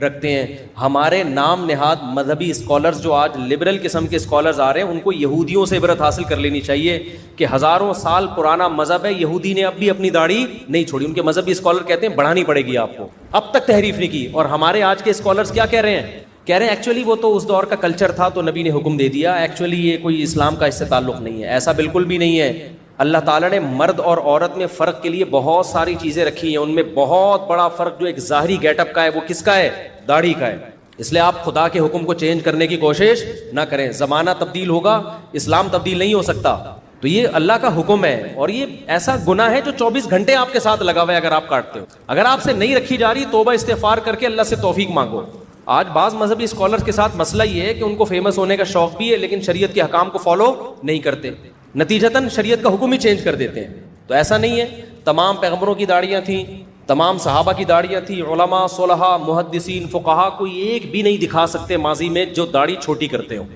رکھتے ہیں. ہمارے نام نہاد مذہبی اسکالرز جو آج لبرل قسم کے اسکالرز آ رہے ہیں, ان کو یہودیوں سے عبرت حاصل کر لینی چاہیے کہ ہزاروں سال پرانا مذہب ہے, یہودی نے اب بھی اپنی داڑھی نہیں چھوڑی. ان کے مذہبی اسکالر کہتے ہیں بڑھانی پڑے گی آپ کو, اب تک تحریف نہیں کی. اور ہمارے آج کے اسکالرز کیا کہہ رہے ہیں ایکچولی وہ تو اس دور کا کلچر تھا تو نبی نے حکم دے دیا, ایکچولی یہ کوئی اسلام کا اس سے تعلق نہیں ہے. ایسا بالکل بھی نہیں ہے. اللہ تعالیٰ نے مرد اور عورت میں فرق کے لیے بہت ساری چیزیں رکھی ہیں, ان میں بہت بڑا فرق جو ایک ظاہری گیٹ اپ کا ہے وہ کس کا ہے, داڑھی کا ہے. اس لیے آپ خدا کے حکم کو چینج کرنے کی کوشش نہ کریں. زمانہ تبدیل ہوگا, اسلام تبدیل نہیں ہو سکتا. تو یہ اللہ کا حکم ہے, اور یہ ایسا گناہ ہے جو 24 گھنٹے آپ کے ساتھ لگا ہوا ہے اگر آپ کاٹتے ہو. اگر آپ سے نہیں رکھی جا رہی, توبہ استغفار کر کے اللہ سے توفیق مانگو. آج بعض مذہبی اسکالرز کے ساتھ مسئلہ یہ ہے کہ ان کو فیمس ہونے کا شوق بھی ہے لیکن شریعت کے احکام کو فالو نہیں کرتے, نتیجتاً شریعت کا حکم ہی چینج کر دیتے ہیں. تو ایسا نہیں ہے. تمام پیغمبروں کی داڑیاں تھیں, تمام صحابہ کی داڑیاں تھیں, علماء, صلحاء, محدثین, فقہاء, کوئی ایک بھی نہیں دکھا سکتے ماضی میں جو داڑھی چھوٹی کرتے ہوں.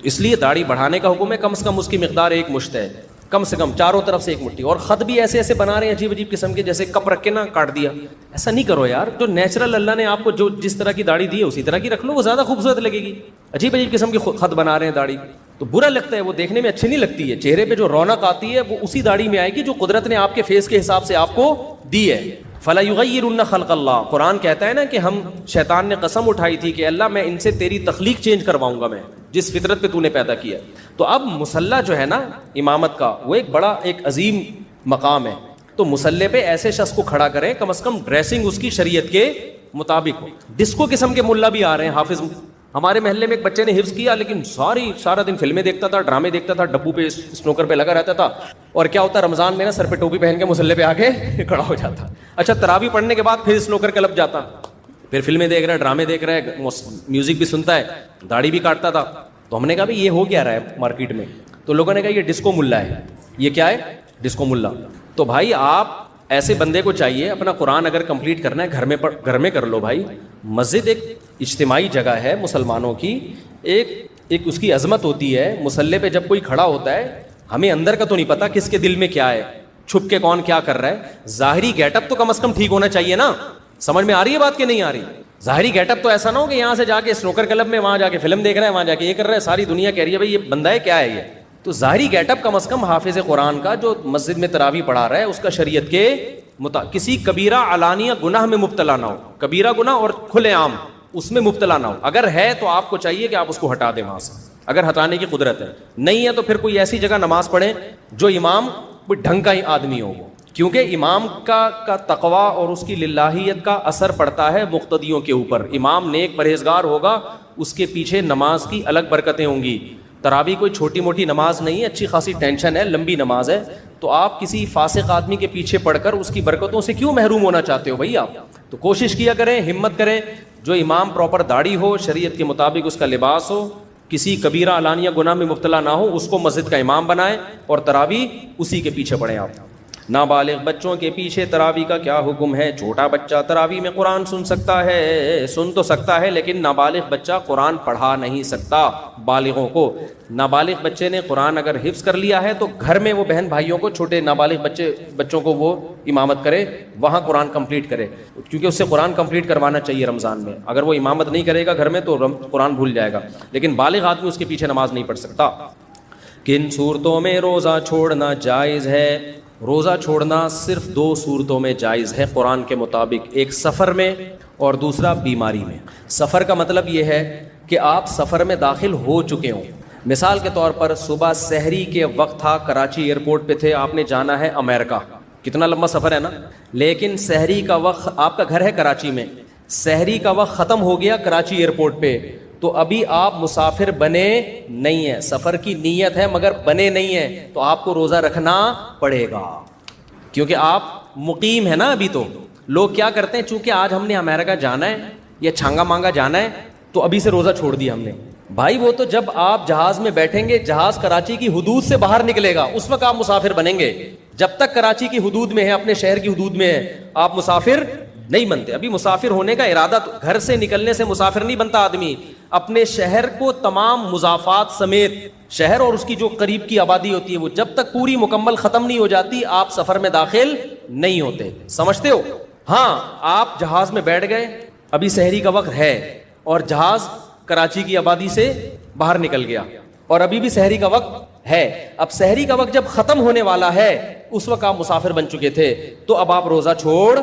اس لیے داڑھی بڑھانے کا حکم ہے, کم سے کم اس کی مقدار 1 مشت ہے, کم سے کم چاروں طرف سے 1 مٹھی. اور خط بھی ایسے ایسے بنا رہے ہیں عجیب عجیب قسم کے, جیسے کپ رکھ کے نا کاٹ دیا. ایسا نہیں کرو یار, جو نیچرل اللہ نے آپ کو جو جس طرح کی داڑھی دی ہے اسی طرح کی رکھ لو, وہ زیادہ خوبصورت لگے گی. عجیب عجیب قسم کی خط بنا رہے ہیں داڑھی, تو برا لگتا ہے, وہ دیکھنے میں اچھی نہیں لگتی ہے. چہرے پہ جو رونق آتی ہے وہ اسی داڑھی میں آئے گی جو قدرت نے آپ کے فیس کے حساب سے آپ کو دی ہے. فلا یغیرن خلق اللہ, قرآن کہتا ہے نا کہ ہم, شیطان نے قسم اٹھائی تھی کہ اللہ میں ان سے تیری تخلیق چینج کرواؤں گا, میں جس فطرت پہ تو نے پیدا کیا. تو اب مصلی جو ہے نا امامت کا, وہ ایک بڑا ایک عظیم مقام ہے. تو مصلی پہ ایسے شخص کو کھڑا کریں, کم از کم ڈریسنگ اس کی شریعت کے مطابق ہو. ڈسکو قسم کے ملا بھی آ رہے ہیں, حافظ ہمارے محلے میں ایک بچے نے حفظ کیا لیکن سارا دن فلمیں دیکھتا تھا, ڈرامے دیکھتا تھا, ڈبو پہ اسنوکر پہ لگا رہتا تھا, اور کیا ہوتا ہے رمضان میں نا سر پہ ٹوپی پہن کے مصلی پہ آ کے کھڑا ہو جاتا. اچھا تراویح پڑھنے کے بعد پھر اسنوکر کلب جاتا, پھر فلمیں دیکھ رہا ہے, ڈرامے دیکھ رہا ہے, میوزک بھی سنتا ہے, داڑھی بھی کاٹتا تھا. تو ہم نے کہا بھائی یہ ہو کیا رہا ہے مارکیٹ میں؟ تو لوگوں نے کہا یہ ڈسکو ملا ہے. یہ کیا ہے؟ ڈسکو ملا. تو بھائی آپ ایسے بندے کو چاہیے اپنا قرآن اگر کمپلیٹ کرنا ہے گھر میں کر لو بھائی. مسجد ایک اجتماعی جگہ ہے مسلمانوں کی, ایک اس کی عظمت ہوتی ہے. مصلی پہ جب کوئی کھڑا ہوتا ہے ہمیں اندر کا تو نہیں پتا کس کے دل میں کیا ہے, چھپ کے کون کیا کر رہا ہے. ظاہری گیٹ اپ تو کم از کم ٹھیک ہونا چاہیے نا. سمجھ میں آ رہی ہے بات کہ نہیں آ رہی؟ ظاہری گیٹ اپ تو ایسا نہ ہو کہ یہاں سے جا کے سنوکر کلب میں وہاں جا کے فلم دیکھ رہا ہے, وہاں جا کے یہ کر رہا ہے, ساری دنیا کہہ رہی ہے بھائی یہ بندہ ہے کیا ہے یہ. تو ظاہری گیٹ اپ کم از کم حافظ قرآن کا جو مسجد میں تراویح پڑھا رہا ہے اس کا شریعت کے کسی کبیرہ علانیہ گناہ میں مبتلا نہ ہو. کبیرہ گناہ اور کھلے عام اس میں مبتلا نہ ہو. اگر ہے تو آپ کو چاہیے کہ آپ اس کو ہٹا دیں وہاں سے, اگر ہٹانے کی قدرت ہے. نہیں ہے تو پھر کوئی ایسی جگہ نماز پڑھیں جو امام کوئی ڈھنگ کا ہی آدمی ہو, کیونکہ امام کا تقوی اور اس کی للہیت کا اثر پڑتا ہے مقتدیوں کے اوپر. امام نیک پرہیزگار ہوگا, اس کے پیچھے نماز کی الگ برکتیں ہوں گی. تراویح کوئی چھوٹی موٹی نماز نہیں ہے, اچھی خاصی ٹینشن ہے, لمبی نماز ہے. تو آپ کسی فاسق آدمی کے پیچھے پڑھ کر اس کی برکتوں سے کیوں محروم ہونا چاہتے ہو بھائی آپ؟ تو کوشش کیا کریں, ہمت کریں, جو امام پراپر داڑھی ہو, شریعت کے مطابق اس کا لباس ہو, کسی کبیرہ علانیہ گناہ میں مبتلا نہ ہو, اس کو مسجد کا امام بنائیں اور تراویح اسی کے پیچھے پڑھیں آپ. نابالغ بچوں کے پیچھے تراویح کا کیا حکم ہے؟ چھوٹا بچہ تراویح میں قرآن سن تو سکتا ہے لیکن نابالغ بچہ قرآن پڑھا نہیں سکتا بالغوں کو. نابالغ بچے نے قرآن اگر حفظ کر لیا ہے تو گھر میں وہ بہن بھائیوں کو, چھوٹے نابالغ بچوں کو وہ امامت کرے, وہاں قرآن کمپلیٹ کرے, کیونکہ اس سے قرآن کمپلیٹ کروانا چاہیے رمضان میں. اگر وہ امامت نہیں کرے گا گھر میں تو قرآن بھول جائے گا, لیکن بالغ آدمی اس کے پیچھے نماز نہیں پڑھ سکتا. کن صورتوں میں روزہ چھوڑنا جائز ہے؟ روزہ چھوڑنا صرف 2 صورتوں میں جائز ہے قرآن کے مطابق, ایک سفر میں اور دوسرا بیماری میں. سفر کا مطلب یہ ہے کہ آپ سفر میں داخل ہو چکے ہوں. مثال کے طور پر صبح سحری کے وقت تھا, کراچی ایئرپورٹ پہ تھے, آپ نے جانا ہے امریکہ, کتنا لمبا سفر ہے نا, لیکن سحری کا وقت, آپ کا گھر ہے کراچی میں, سحری کا وقت ختم ہو گیا کراچی ایئرپورٹ پہ, تو ابھی آپ مسافر بنے نہیں ہیں. سفر کی نیت ہے مگر بنے نہیں ہیں, تو آپ کو روزہ رکھنا پڑے گا, کیونکہ آپ مقیم ہیں نا ابھی. تو لوگ کیا کرتے ہیں, چونکہ آج ہم نے امریکہ جانا ہے یا چھانگا مانگا جانا ہے تو ابھی سے روزہ چھوڑ دیا ہم نے. بھائی وہ تو جب آپ جہاز میں بیٹھیں گے, جہاز کراچی کی حدود سے باہر نکلے گا, اس وقت آپ مسافر بنیں گے. جب تک کراچی کی حدود میں ہے, اپنے شہر کی حدود میں ہے, آپ مسافر نہیں بنتے. ابھی مسافر ہونے کا ارادہ, گھر سے نکلنے سے مسافر نہیں بنتا آدمی. اپنے شہر کو تمام مضافات سمیت, شہر اور اس کی جو قریب کی آبادی ہوتی ہے وہ جب تک پوری مکمل ختم نہیں ہو جاتی آپ سفر میں داخل نہیں ہوتے. سمجھتے ہو؟ ہاں, آپ جہاز میں بیٹھ گئے, ابھی سحری کا وقت ہے اور جہاز کراچی کی آبادی سے باہر نکل گیا اور ابھی بھی سحری کا وقت ہے. اب سحری کا وقت جب ختم ہونے والا ہے اس وقت آپ مسافر بن چکے تھے, تو اب آپ روزہ چھوڑ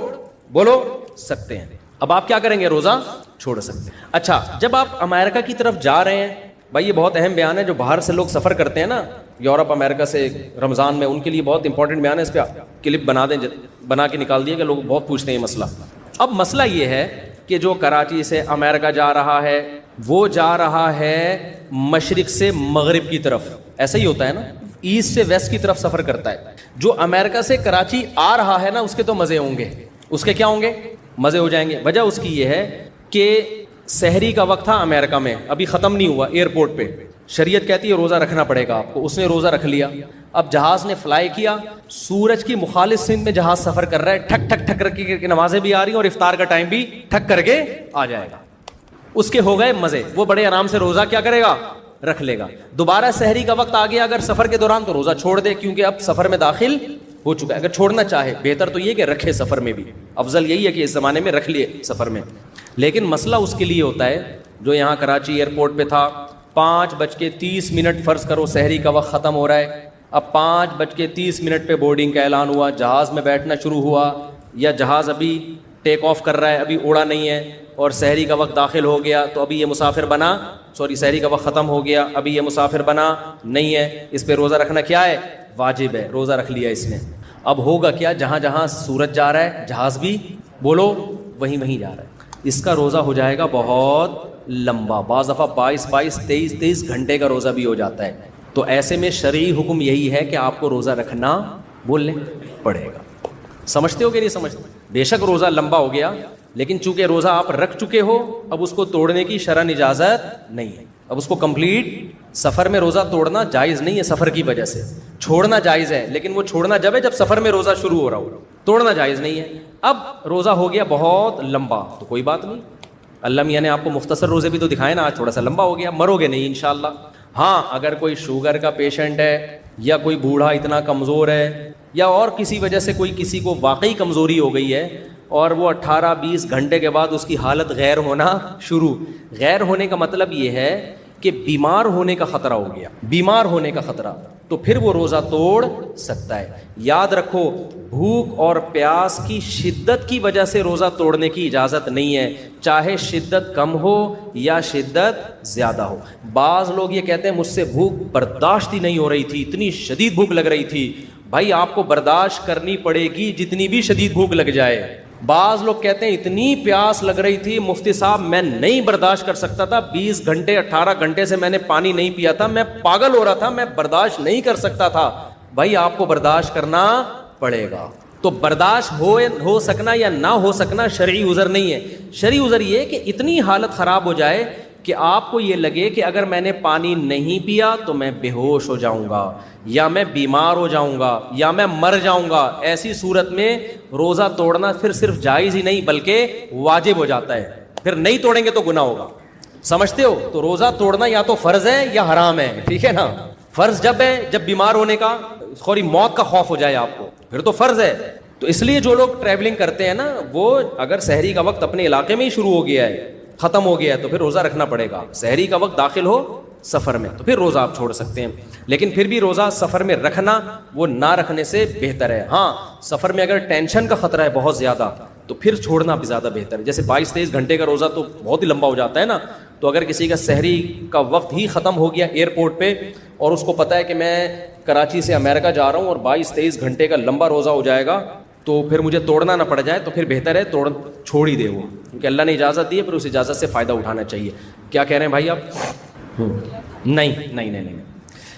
بولو سکتے ہیں. اب آپ کیا کریں گے؟ روزہ چھوڑ سکتے ہیں. اچھا, جب آپ امریکہ کی طرف جا رہے ہیں, بھائی یہ بہت اہم بیان ہے, جو باہر سے لوگ سفر کرتے ہیں نا یورپ امریکہ سے رمضان میں, ان کے لیے بہت امپورٹنٹ بیان ہے. اس پہ کلپ بنا کے نکال دیے کہ لوگ بہت پوچھتے ہیں یہ مسئلہ. اب مسئلہ یہ ہے کہ جو کراچی سے امریکہ جا رہا ہے وہ جا رہا ہے مشرق سے مغرب کی طرف, ایسا ہی ہوتا ہے نا, ایسٹ سے ویسٹ کی طرف سفر کرتا ہے. جو امریکہ سے کراچی آ رہا ہے نا اس کے تو مزے ہوں گے, اس کے کیا ہوں گے؟ مزے ہو جائیں گے. وجہ اس کی یہ ہے کہ سحری کا وقت تھا امریکہ میں, ابھی ختم نہیں ہوا ایئرپورٹ پہ, شریعت کہتی ہے روزہ رکھنا پڑے گا آپ کو. اس نے روزہ رکھ لیا. اب جہاز نے فلائی کیا, سورج کی مخالف سمت میں جہاز سفر کر رہا ہے, ٹھک ٹھک ٹھک کر کے نمازیں بھی آ رہی ہیں اور افطار کا ٹائم بھی ٹھک کر کے آ جائے گا. اس کے ہو گئے مزے, وہ بڑے آرام سے روزہ کیا کرے گا؟ رکھ لے گا. دوبارہ سحری کا وقت آ گیا اگر سفر کے دوران, تو روزہ چھوڑ دے, کیونکہ اب سفر میں داخل ہو چکا ہے. اگر چھوڑنا چاہے, بہتر تو یہ کہ رکھے سفر میں بھی, افضل یہی ہے کہ اس زمانے میں رکھ لیے سفر میں. لیکن مسئلہ اس کے لیے ہوتا ہے جو یہاں کراچی ایئرپورٹ پہ تھا, 5:30 فرض کرو سحری کا وقت ختم ہو رہا ہے, اب 5:30 پہ بورڈنگ کا اعلان ہوا, جہاز میں بیٹھنا شروع ہوا, یا جہاز ابھی ٹیک آف کر رہا ہے, ابھی اڑا نہیں ہے, اور سحری کا وقت داخل ہو گیا, تو ابھی یہ مسافر بنا, سحری کا وقت ختم ہو گیا, ابھی یہ مسافر بنا نہیں ہے, اس پہ روزہ رکھنا کیا ہے؟ واجب ہے. روزہ رکھ لیا اس نے. اب ہوگا کیا؟ جہاں جہاں سورج جا رہا ہے جہاز بھی بولو وہیں جا رہا ہے, اس کا روزہ ہو جائے گا بہت لمبا, بعض دفعہ 22 گھنٹے کا روزہ بھی ہو جاتا ہے. تو ایسے میں شرعی حکم یہی ہے کہ آپ کو روزہ رکھنا بول لیں پڑے گا. سمجھتے ہو کہ نہیں سمجھتے؟ بے شک روزہ لمبا ہو گیا, لیکن چونکہ روزہ آپ رکھ چکے ہو, اب اس کو توڑنے کی شرعن اجازت نہیں ہے. اب اس کو کمپلیٹ, سفر میں روزہ توڑنا جائز نہیں ہے سفر کی وجہ سے, چھوڑنا جائز ہے, لیکن وہ چھوڑنا جب ہے جب سفر میں روزہ شروع ہو رہا ہو, توڑنا جائز نہیں ہے. اب روزہ ہو گیا بہت لمبا تو کوئی بات نہیں, اللہ میاں نے آپ کو مختصر روزے بھی تو دکھائے نا, آج تھوڑا سا لمبا ہو گیا, مرو گے نہیں انشاءاللہ. ہاں اگر کوئی شوگر کا پیشنٹ ہے, یا کوئی بوڑھا اتنا کمزور ہے, یا اور کسی وجہ سے کوئی کسی کو واقعی کمزوری ہو گئی ہے, اور وہ 18-20 گھنٹے کے بعد اس کی حالت غیر ہونا شروع. غیر ہونے کا مطلب یہ ہے کہ بیمار ہونے کا خطرہ ہو گیا, بیمار ہونے کا خطرہ, تو پھر وہ روزہ توڑ سکتا ہے. یاد رکھو, بھوک اور پیاس کی شدت کی وجہ سے روزہ توڑنے کی اجازت نہیں ہے, چاہے شدت کم ہو یا شدت زیادہ ہو. بعض لوگ یہ کہتے ہیں مجھ سے بھوک برداشت ہی نہیں ہو رہی تھی, اتنی شدید بھوک لگ رہی تھی. بھائی آپ کو برداشت کرنی پڑے گی جتنی بھی شدید بھوک لگ جائے. بعض لوگ کہتے ہیں اتنی پیاس لگ رہی تھی مفتی صاحب میں نہیں برداشت کر سکتا تھا, 20 گھنٹے 18 گھنٹے سے میں نے پانی نہیں پیا تھا, میں پاگل ہو رہا تھا, میں برداشت نہیں کر سکتا تھا. بھائی آپ کو برداشت کرنا پڑے گا. تو برداشت ہو سکنا یا نہ ہو سکنا شرعی عذر نہیں ہے. شرعی عذر یہ کہ اتنی حالت خراب ہو جائے کہ آپ کو یہ لگے کہ اگر میں نے پانی نہیں پیا تو میں بے ہوش ہو جاؤں گا, یا میں بیمار ہو جاؤں گا, یا میں مر جاؤں گا. ایسی صورت میں روزہ توڑنا پھر صرف جائز ہی نہیں بلکہ واجب ہو جاتا ہے. پھر نہیں توڑیں گے تو گناہ ہوگا. سمجھتے ہو؟ تو روزہ توڑنا یا تو فرض ہے یا حرام ہے, ٹھیک ہے نا. فرض جب ہے جب بیمار ہونے کا تھوڑی موت کا خوف ہو جائے آپ کو, پھر تو فرض ہے. تو اس لیے جو لوگ ٹریولنگ کرتے ہیں نا, وہ اگر سحری کا وقت اپنے علاقے میں ہی شروع ہو گیا ہے, ختم ہو گیا ہے, تو پھر روزہ رکھنا پڑے گا. سحری کا وقت داخل ہو سفر میں تو پھر روزہ آپ چھوڑ سکتے ہیں, لیکن پھر بھی روزہ سفر میں رکھنا وہ نہ رکھنے سے بہتر ہے. ہاں سفر میں اگر ٹینشن کا خطرہ ہے بہت زیادہ تو پھر چھوڑنا بھی زیادہ بہتر ہے. جیسے 22-23 گھنٹے کا روزہ تو بہت ہی لمبا ہو جاتا ہے نا, تو اگر کسی کا سحری کا وقت ہی ختم ہو گیا ایئرپورٹ پہ, اور اس کو پتہ ہے کہ میں کراچی سے امریکہ جا رہا ہوں اور 22-23 گھنٹے کا لمبا روزہ ہو جائے گا, تو پھر مجھے توڑنا نہ پڑ جائے, تو پھر بہتر ہے چھوڑ ہی دے وہ, کیونکہ اللہ نے اجازت دی ہے, پھر اس اجازت سے فائدہ اٹھانا چاہیے. کیا کہہ رہے ہیں بھائی آپ؟ نہیں,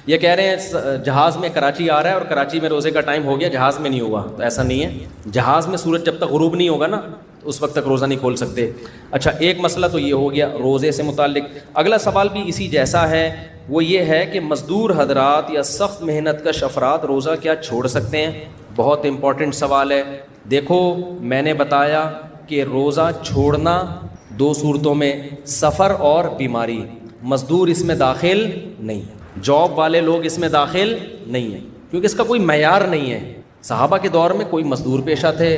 یہ کہہ رہے ہیں جہاز میں کراچی آ رہا ہے اور کراچی میں روزے کا ٹائم ہو گیا, جہاز میں نہیں ہوا. تو ایسا نہیں ہے, جہاز میں سورج جب تک غروب نہیں ہوگا نا اس وقت تک روزہ نہیں کھول سکتے. اچھا ایک مسئلہ تو یہ ہو گیا روزے سے متعلق. اگلا سوال بھی اسی جیسا ہے, وہ یہ ہے کہ مزدور حضرات یا سخت محنت کش افراد روزہ کیا چھوڑ سکتے ہیں؟ بہت امپورٹنٹ سوال ہے. دیکھو میں نے بتایا کہ روزہ چھوڑنا 2 صورتوں میں, سفر اور بیماری. مزدور اس میں داخل نہیں, جاب والے لوگ اس میں داخل نہیں ہیں, کیونکہ اس کا کوئی معیار نہیں ہے. صحابہ کے دور میں کوئی مزدور پیشہ تھے,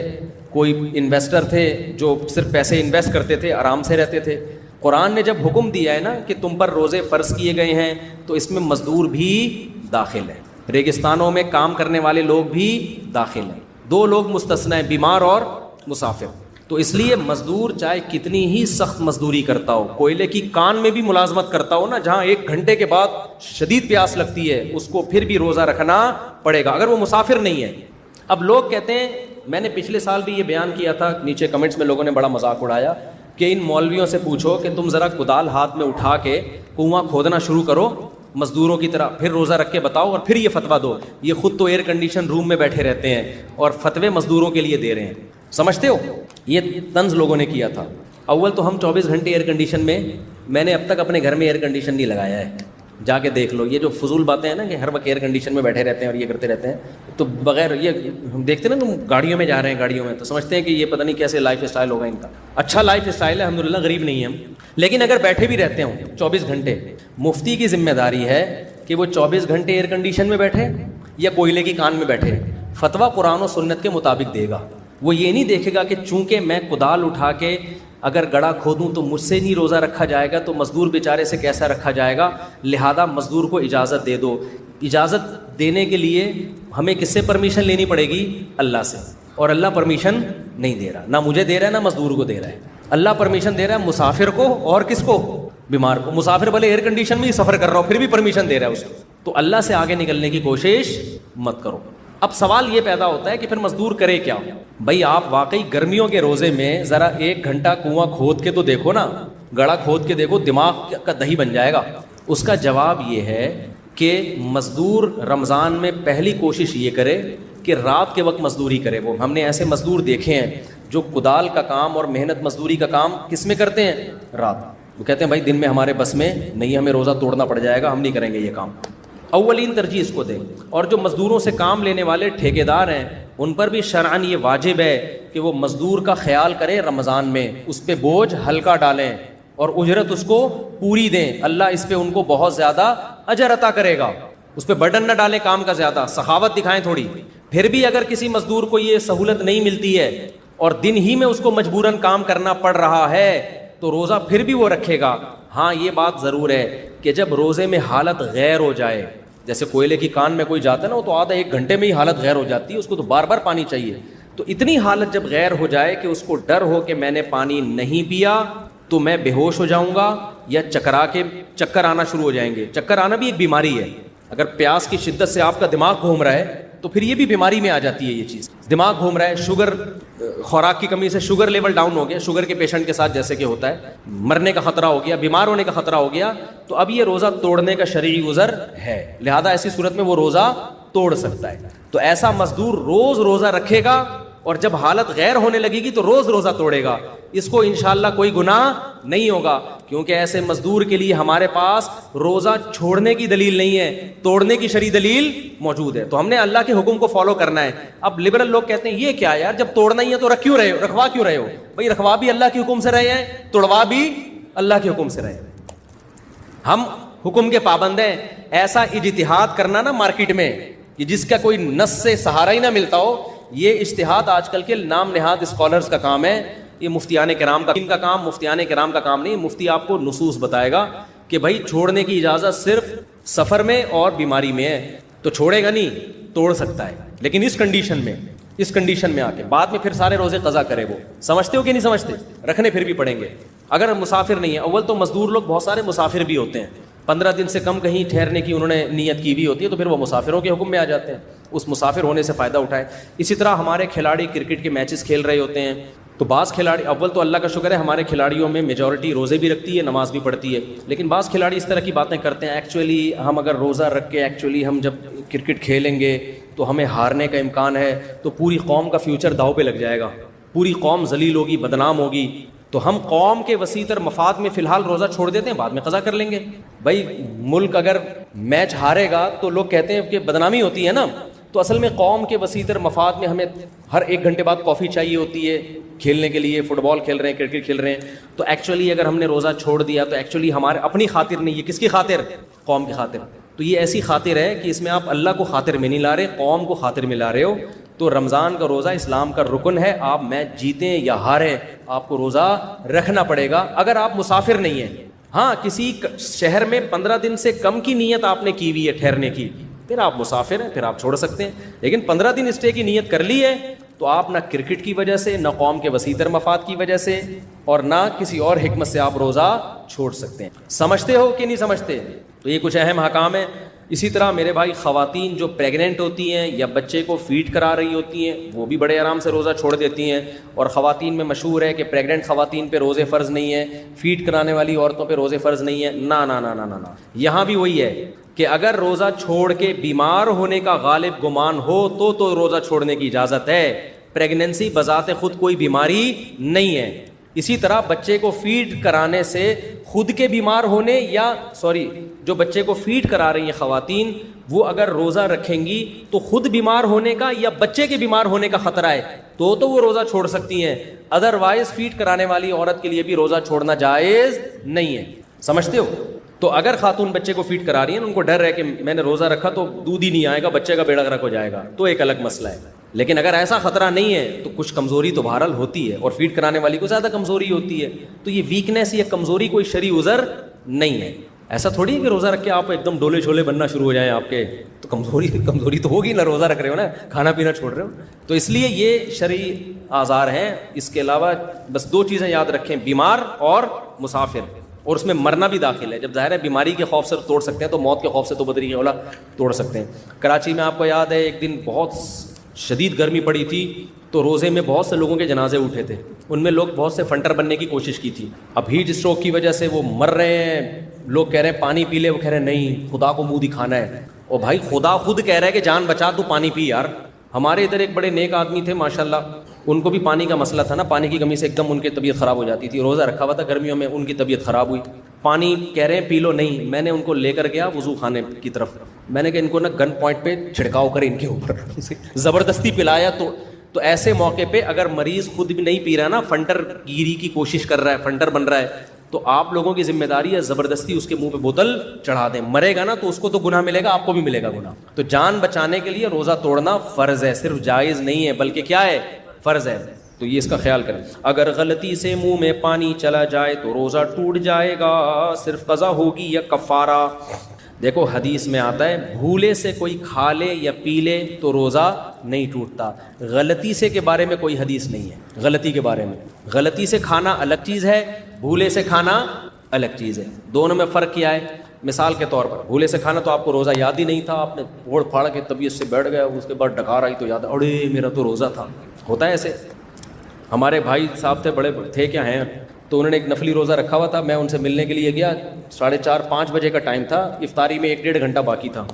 کوئی انویسٹر تھے جو صرف پیسے انویسٹ کرتے تھے, آرام سے رہتے تھے. قرآن نے جب حکم دیا ہے نا کہ تم پر روزے فرض کیے گئے ہیں, تو اس میں مزدور بھی داخل ہیں, ریگستانوں میں کام کرنے والے لوگ بھی داخل ہیں. 2 لوگ مستثنی ہیں, بیمار اور مسافر. تو اس لیے مزدور چاہے کتنی ہی سخت مزدوری کرتا ہو, کوئلے کی کان میں بھی ملازمت کرتا ہو نا, جہاں 1 گھنٹے کے بعد شدید پیاس لگتی ہے, اس کو پھر بھی روزہ رکھنا پڑے گا اگر وہ مسافر نہیں ہے. اب لوگ کہتے ہیں, میں نے پچھلے سال بھی یہ بیان کیا تھا, نیچے کمنٹس میں لوگوں نے بڑا مذاق اڑایا کہ ان مولویوں سے پوچھو کہ تم ذرا کدال ہاتھ میں اٹھا کے کنواں کھودنا شروع کرو مزدوروں کی طرح, پھر روزہ رکھ کے بتاؤ اور پھر یہ فتویٰ دو. یہ خود تو ایئر کنڈیشن روم میں بیٹھے رہتے ہیں اور فتوے مزدوروں کے لیے دے رہے ہیں. سمجھتے ہو؟ یہ طنز لوگوں نے کیا تھا. اول تو ہم 24 گھنٹے ایئر کنڈیشن میں نے اب تک اپنے گھر میں ایئر کنڈیشن نہیں لگایا ہے, جا کے دیکھ لو. یہ جو فضول باتیں ہیں نا کہ ہر وقت ایئر کنڈیشن میں بیٹھے رہتے ہیں اور یہ کرتے رہتے ہیں, تو بغیر یہ ہم دیکھتے ہیں نا, تم گاڑیوں میں جا رہے ہیں, گاڑیوں میں تو سمجھتے ہیں کہ یہ پتہ نہیں کیسے لائف اسٹائل ہوگا ان کا. اچھا لائف اسٹائل ہے الحمدللہ, غریب نہیں ہیں ہم, لیکن اگر بیٹھے بھی رہتے ہوں 24 گھنٹے, مفتی کی ذمہ داری ہے کہ وہ 24 گھنٹے ایئر کنڈیشن میں بیٹھے یا کوئلے کی کان میں بیٹھے, فتویٰ قرآن و سنت کے مطابق دے گا. وہ یہ نہیں دیکھے گا کہ چونکہ میں کدال اٹھا کے اگر گڑھا کھودوں تو مجھ سے نہیں روزہ رکھا جائے گا, تو مزدور بیچارے سے کیسا رکھا جائے گا, لہذا مزدور کو اجازت دے دو. اجازت دینے کے لیے ہمیں کس سے پرمیشن لینی پڑے گی؟ اللہ سے, اور اللہ پرمیشن نہیں دے رہا, نہ مجھے دے رہا ہے نہ مزدور کو دے رہا ہے. اللہ پرمیشن دے رہا ہے مسافر کو, اور کس کو؟ بیمار کو. مسافر بھلے ایئر کنڈیشن میں ہی سفر کر رہا ہو پھر بھی پرمیشن دے رہا ہے اس کو. تو اللہ سے آگے نکلنے کی کوشش مت کرو. اب سوال یہ پیدا ہوتا ہے کہ پھر مزدور کرے کیا؟ بھائی آپ واقعی گرمیوں کے روزے میں ذرا 1 گھنٹہ کنواں کھود کے تو دیکھو نا, گڑھا کھود کے دیکھو دماغ کا دہی بن جائے گا. اس کا جواب یہ ہے کہ مزدور رمضان میں پہلی کوشش یہ کرے کہ رات کے وقت مزدوری کرے. وہ ہم نے ایسے مزدور دیکھے ہیں جو کدال کا کام اور محنت مزدوری کا کام کس میں کرتے ہیں؟ رات. وہ کہتے ہیں بھائی دن میں ہمارے بس میں نہیں, ہمیں روزہ توڑنا پڑ جائے گا, ہم نہیں کریں گے یہ کام. اولین ترجیح اس کو دیں. اور جو مزدوروں سے کام لینے والے ٹھیکیدار ہیں ان پر بھی شرعاً یہ واجب ہے کہ وہ مزدور کا خیال کریں رمضان میں, اس پہ بوجھ ہلکا ڈالیں اور اجرت اس کو پوری دیں. اللہ اس پہ ان کو بہت زیادہ اجر عطا کرے گا. اس پہ برڈن نہ ڈالیں کام کا زیادہ, سخاوت دکھائیں تھوڑی. پھر بھی اگر کسی مزدور کو یہ سہولت نہیں ملتی ہے اور دن ہی میں اس کو مجبوراً کام کرنا پڑ رہا ہے تو روزہ پھر بھی وہ رکھے گا. ہاں یہ بات ضرور ہے کہ جب روزے میں حالت غیر ہو جائے, جیسے کوئلے کی کان میں کوئی جاتا ہے نا, وہ تو آدھا 1 گھنٹے میں ہی حالت غیر ہو جاتی ہے, اس کو تو بار بار پانی چاہیے. تو اتنی حالت جب غیر ہو جائے کہ اس کو ڈر ہو کہ میں نے پانی نہیں پیا تو میں بے ہوش ہو جاؤں گا یا چکرا کے چکر آنا شروع ہو جائیں گے. چکر آنا بھی ایک بیماری ہے. اگر پیاس کی شدت سے آپ کا دماغ گھوم رہا ہے تو پھر یہ بھی بیماری میں آ جاتی ہے. یہ چیز دماغ گھوم رہا ہے, شوگر, خوراک کی کمی سے شوگر لیول ڈاؤن ہو گیا, شوگر کے پیشنٹ کے ساتھ جیسے کہ ہوتا ہے, مرنے کا خطرہ ہو گیا, بیمار ہونے کا خطرہ ہو گیا, تو اب یہ روزہ توڑنے کا شرعی عذر ہے. لہذا ایسی صورت میں وہ روزہ توڑ سکتا ہے. تو ایسا مزدور روز روزہ رکھے گا اور جب حالت غیر ہونے لگے گی تو روز روزہ توڑے گا. اس کو انشاءاللہ کوئی گناہ نہیں ہوگا, کیونکہ ایسے مزدور کے لیے ہمارے پاس روزہ چھوڑنے کی دلیل نہیں ہے, توڑنے کی شرعی دلیل موجود ہے. تو ہم نے اللہ کے حکم کو فالو کرنا ہے. اب لبرل لوگ کہتے ہیں یہ کیا یار, جب توڑنا ہی ہے تو رکھوا کیوں رہے ہو؟ بھائی رکھوا بھی اللہ کے حکم سے رہے ہیں, توڑوا بھی اللہ کے حکم سے رہے. ہم حکم کے پابند ہیں. ایسا اجتہاد کرنا نا مارکیٹ میں کہ جس کا کوئی نص سے سہارا ہی نہ ملتا ہو, یہ اجتہاد آج کل کے نام نہاد اسکالرز کا کام ہے. یہ مفتیان کرام کا کام, مفتیان کرام کا کام نہیں. مفتی آپ کو نصوص بتائے گا کہ بھائی چھوڑنے کی اجازت صرف سفر میں اور بیماری میں ہے, تو چھوڑے گا نہیں, توڑ سکتا ہے لیکن اس کنڈیشن میں آ کے بعد میں پھر سارے روزے قضا کرے. وہ سمجھتے ہو کہ نہیں سمجھتے؟ رکھنے پھر بھی پڑیں گے اگر مسافر نہیں ہے. اول تو مزدور لوگ بہت سارے مسافر بھی ہوتے ہیں, 15 دن سے کم کہیں ٹھہرنے کی انہوں نے نیت کی بھی ہوتی ہے, تو پھر وہ مسافروں کے حکم میں آ جاتے ہیں. اس مسافر ہونے سے فائدہ اٹھائیں. اسی طرح ہمارے کھلاڑی کرکٹ کے میچز کھیل رہے ہوتے ہیں, تو بعض کھلاڑی, اول تو اللہ کا شکر ہے ہمارے کھلاڑیوں میں میجورٹی روزے بھی رکھتی ہے, نماز بھی پڑھتی ہے, لیکن بعض کھلاڑی اس طرح کی باتیں کرتے ہیں ایکچولی ہم اگر روزہ رکھ کے ایکچولی ہم جب کرکٹ کھیلیں گے تو ہمیں ہارنے کا امکان ہے, تو پوری قوم کا فیوچر داؤ پہ لگ جائے گا, پوری قوم ذلیل ہوگی, بدنام ہوگی. تو ہم قوم کے وسیع تر مفاد میں فی الحال روزہ چھوڑ دیتے ہیں, بعد میں قضا کر لیں گے. بھائی ملک اگر میچ ہارے گا تو لوگ کہتے ہیں کہ بدنامی ہوتی ہے نا, تو اصل میں قوم کے وسیع تر مفاد میں ہمیں ہر 1 گھنٹے بعد کافی چاہیے ہوتی ہے کھیلنے کے لیے. فٹ بال کھیل رہے ہیں, کرکٹ کھیل رہے ہیں, تو ایکچولی اگر ہم نے روزہ چھوڑ دیا تو ایکچولی ہمارے اپنی خاطر نہیں, یہ کس کی خاطر؟ قوم کی خاطر. تو یہ ایسی خاطر ہے کہ اس میں آپ اللہ کو خاطر میں نہیں لا رہے, قوم کو خاطر میں لا رہے ہو. تو رمضان کا روزہ اسلام کا رکن ہے. آپ میچ جیتیں یا ہاریں آپ کو روزہ رکھنا پڑے گا اگر آپ مسافر نہیں ہیں. ہاں کسی شہر میں 15 دن سے کم کی نیت آپ نے کی ہوئی ہے ٹھہرنے کی, پھر آپ مسافر ہیں, پھر آپ چھوڑ سکتے ہیں. لیکن 15 دن اسٹے کی نیت کر لی ہے تو آپ نہ کرکٹ کی وجہ سے, نہ قوم کے وسیع تر مفاد کی وجہ سے, اور نہ کسی اور حکمت سے آپ روزہ چھوڑ سکتے ہیں. سمجھتے ہو کہ نہیں سمجھتے؟ تو یہ کچھ اہم احکام ہیں. اسی طرح میرے بھائی خواتین جو پریگننٹ ہوتی ہیں یا بچے کو فیڈ کرا رہی ہوتی ہیں وہ بھی بڑے آرام سے روزہ چھوڑ دیتی ہیں. اور خواتین میں مشہور ہے کہ پریگننٹ خواتین پہ روزے فرض نہیں ہے, فیڈ کرانے والی عورتوں پہ روزے فرض نہیں ہے. نہ یہاں بھی وہی ہے کہ اگر روزہ چھوڑ کے بیمار ہونے کا غالب گمان ہو تو روزہ چھوڑنے کی اجازت ہے. پریگننسی بذات خود کوئی بیماری نہیں ہے. اسی طرح بچے کو فیڈ کرانے سے خود کے بیمار ہونے یا جو بچے کو فیڈ کرا رہی ہیں خواتین وہ اگر روزہ رکھیں گی تو خود بیمار ہونے کا یا بچے کے بیمار ہونے کا خطرہ ہے تو وہ روزہ چھوڑ سکتی ہیں. ادروائز فیڈ کرانے والی عورت کے لیے بھی روزہ چھوڑنا جائز نہیں ہے. سمجھتے ہو؟ تو اگر خاتون بچے کو فیڈ کرا رہی ہیں ان کو ڈر ہے کہ میں نے روزہ رکھا تو دودھ ہی نہیں آئے گا, بچے کا بیڑا غرق ہو جائے گا, تو ایک الگ مسئلہ ہے. لیکن اگر ایسا خطرہ نہیں ہے تو کچھ کمزوری تو بہرحال ہوتی ہے, اور فیڈ کرانے والی کو زیادہ کمزوری ہوتی ہے. تو یہ ویکنیس یا کمزوری کوئی شرعی عذر نہیں ہے. ایسا تھوڑی ہے کہ روزہ رکھ کے آپ ایک دم ڈولے چھولے بننا شروع ہو جائیں آپ کے, تو کمزوری تو ہوگی نا, روزہ رکھ رہے ہو نا, کھانا پینا چھوڑ رہے ہو. تو اس لیے یہ شرعی آزار ہیں. اس کے علاوہ بس 2 چیزیں یاد رکھیں, بیمار اور مسافر, اور اس میں مرنا بھی داخل ہے. جب ظاہر ہے بیماری کے خوف سے توڑ سکتے ہیں تو موت کے خوف سے تو بدری اولا توڑ سکتے ہیں. کراچی میں آپ کو یاد ہے ایک دن بہت شدید گرمی پڑی تھی تو روزے میں بہت سے لوگوں کے جنازے اٹھے تھے, ان میں لوگ بہت سے فنٹر بننے کی کوشش کی تھی. اب ہیٹ اسٹروک کی وجہ سے وہ مر رہے ہیں, لوگ کہہ رہے ہیں پانی پی لے, وہ کہہ رہے ہیں نہیں خدا کو منہ دکھانا ہے. اور بھائی خدا خود کہہ رہا ہے کہ جان بچا تو پانی پی یار. ہمارے ادھر ایک بڑے نیک آدمی تھے ماشاءاللہ, ان کو بھی پانی کا مسئلہ تھا نا, پانی کی کمی سے ایک دم ان کی طبیعت خراب ہو جاتی تھی. روزہ رکھا ہوا تھا گرمیوں میں, ان کی طبیعت خراب ہوئی, پانی کہہ رہے ہیں پی لو, نہیں. میں نے ان کو لے کر گیا وضو خانے کی طرف, میں نے کہا ان کو نا گن پوائنٹ پہ چھڑکاؤ کرے ان کے اوپر, زبردستی پلایا. تو ایسے موقع پہ اگر مریض خود بھی نہیں پی رہا نا, فنٹر گیری کی کوشش کر رہا ہے, فنٹر بن رہا ہے, تو آپ لوگوں کی ذمہ داری ہے زبردستی اس کے منہ پہ بوتل چڑھا دیں. مرے گا نا تو اس کو تو گناہ ملے گا, آپ کو بھی ملے گا گناہ. تو جان بچانے کے لیے روزہ توڑنا فرض ہے, صرف جائز نہیں ہے بلکہ کیا ہے, فرض ہے. تو یہ اس کا خیال کریں. اگر غلطی سے منہ میں پانی چلا جائے تو روزہ ٹوٹ جائے گا, صرف قضا ہوگی یا کفارہ. دیکھو حدیث میں آتا ہے بھولے سے کوئی کھا لے یا پی لے تو روزہ نہیں ٹوٹتا. غلطی سے کے بارے میں کوئی حدیث نہیں ہے. غلطی کے بارے میں, غلطی سے کھانا الگ چیز ہے, بھولے سے کھانا الگ چیز ہے. دونوں میں فرق کیا ہے؟ مثال کے طور پر بھولے سے کھانا تو آپ کو روزہ یاد ہی نہیں تھا, آپ نے پھوڑ پھاڑ کے طبیعت سے بیٹھ گیا, اس کے بعد ڈکار آئی تو یاد, اڑے میرا تو روزہ تھا. ہوتا ہے ایسے. ہمارے بھائی صاحب تھے, بڑے تھے کیا ہیں, تو انہوں نے ایک نفلی روزہ رکھا ہوا تھا. میں ان سے ملنے کے لیے گیا, 4:30-5 بجے کا ٹائم تھا, افطاری میں 1-1.5 گھنٹہ باقی تھا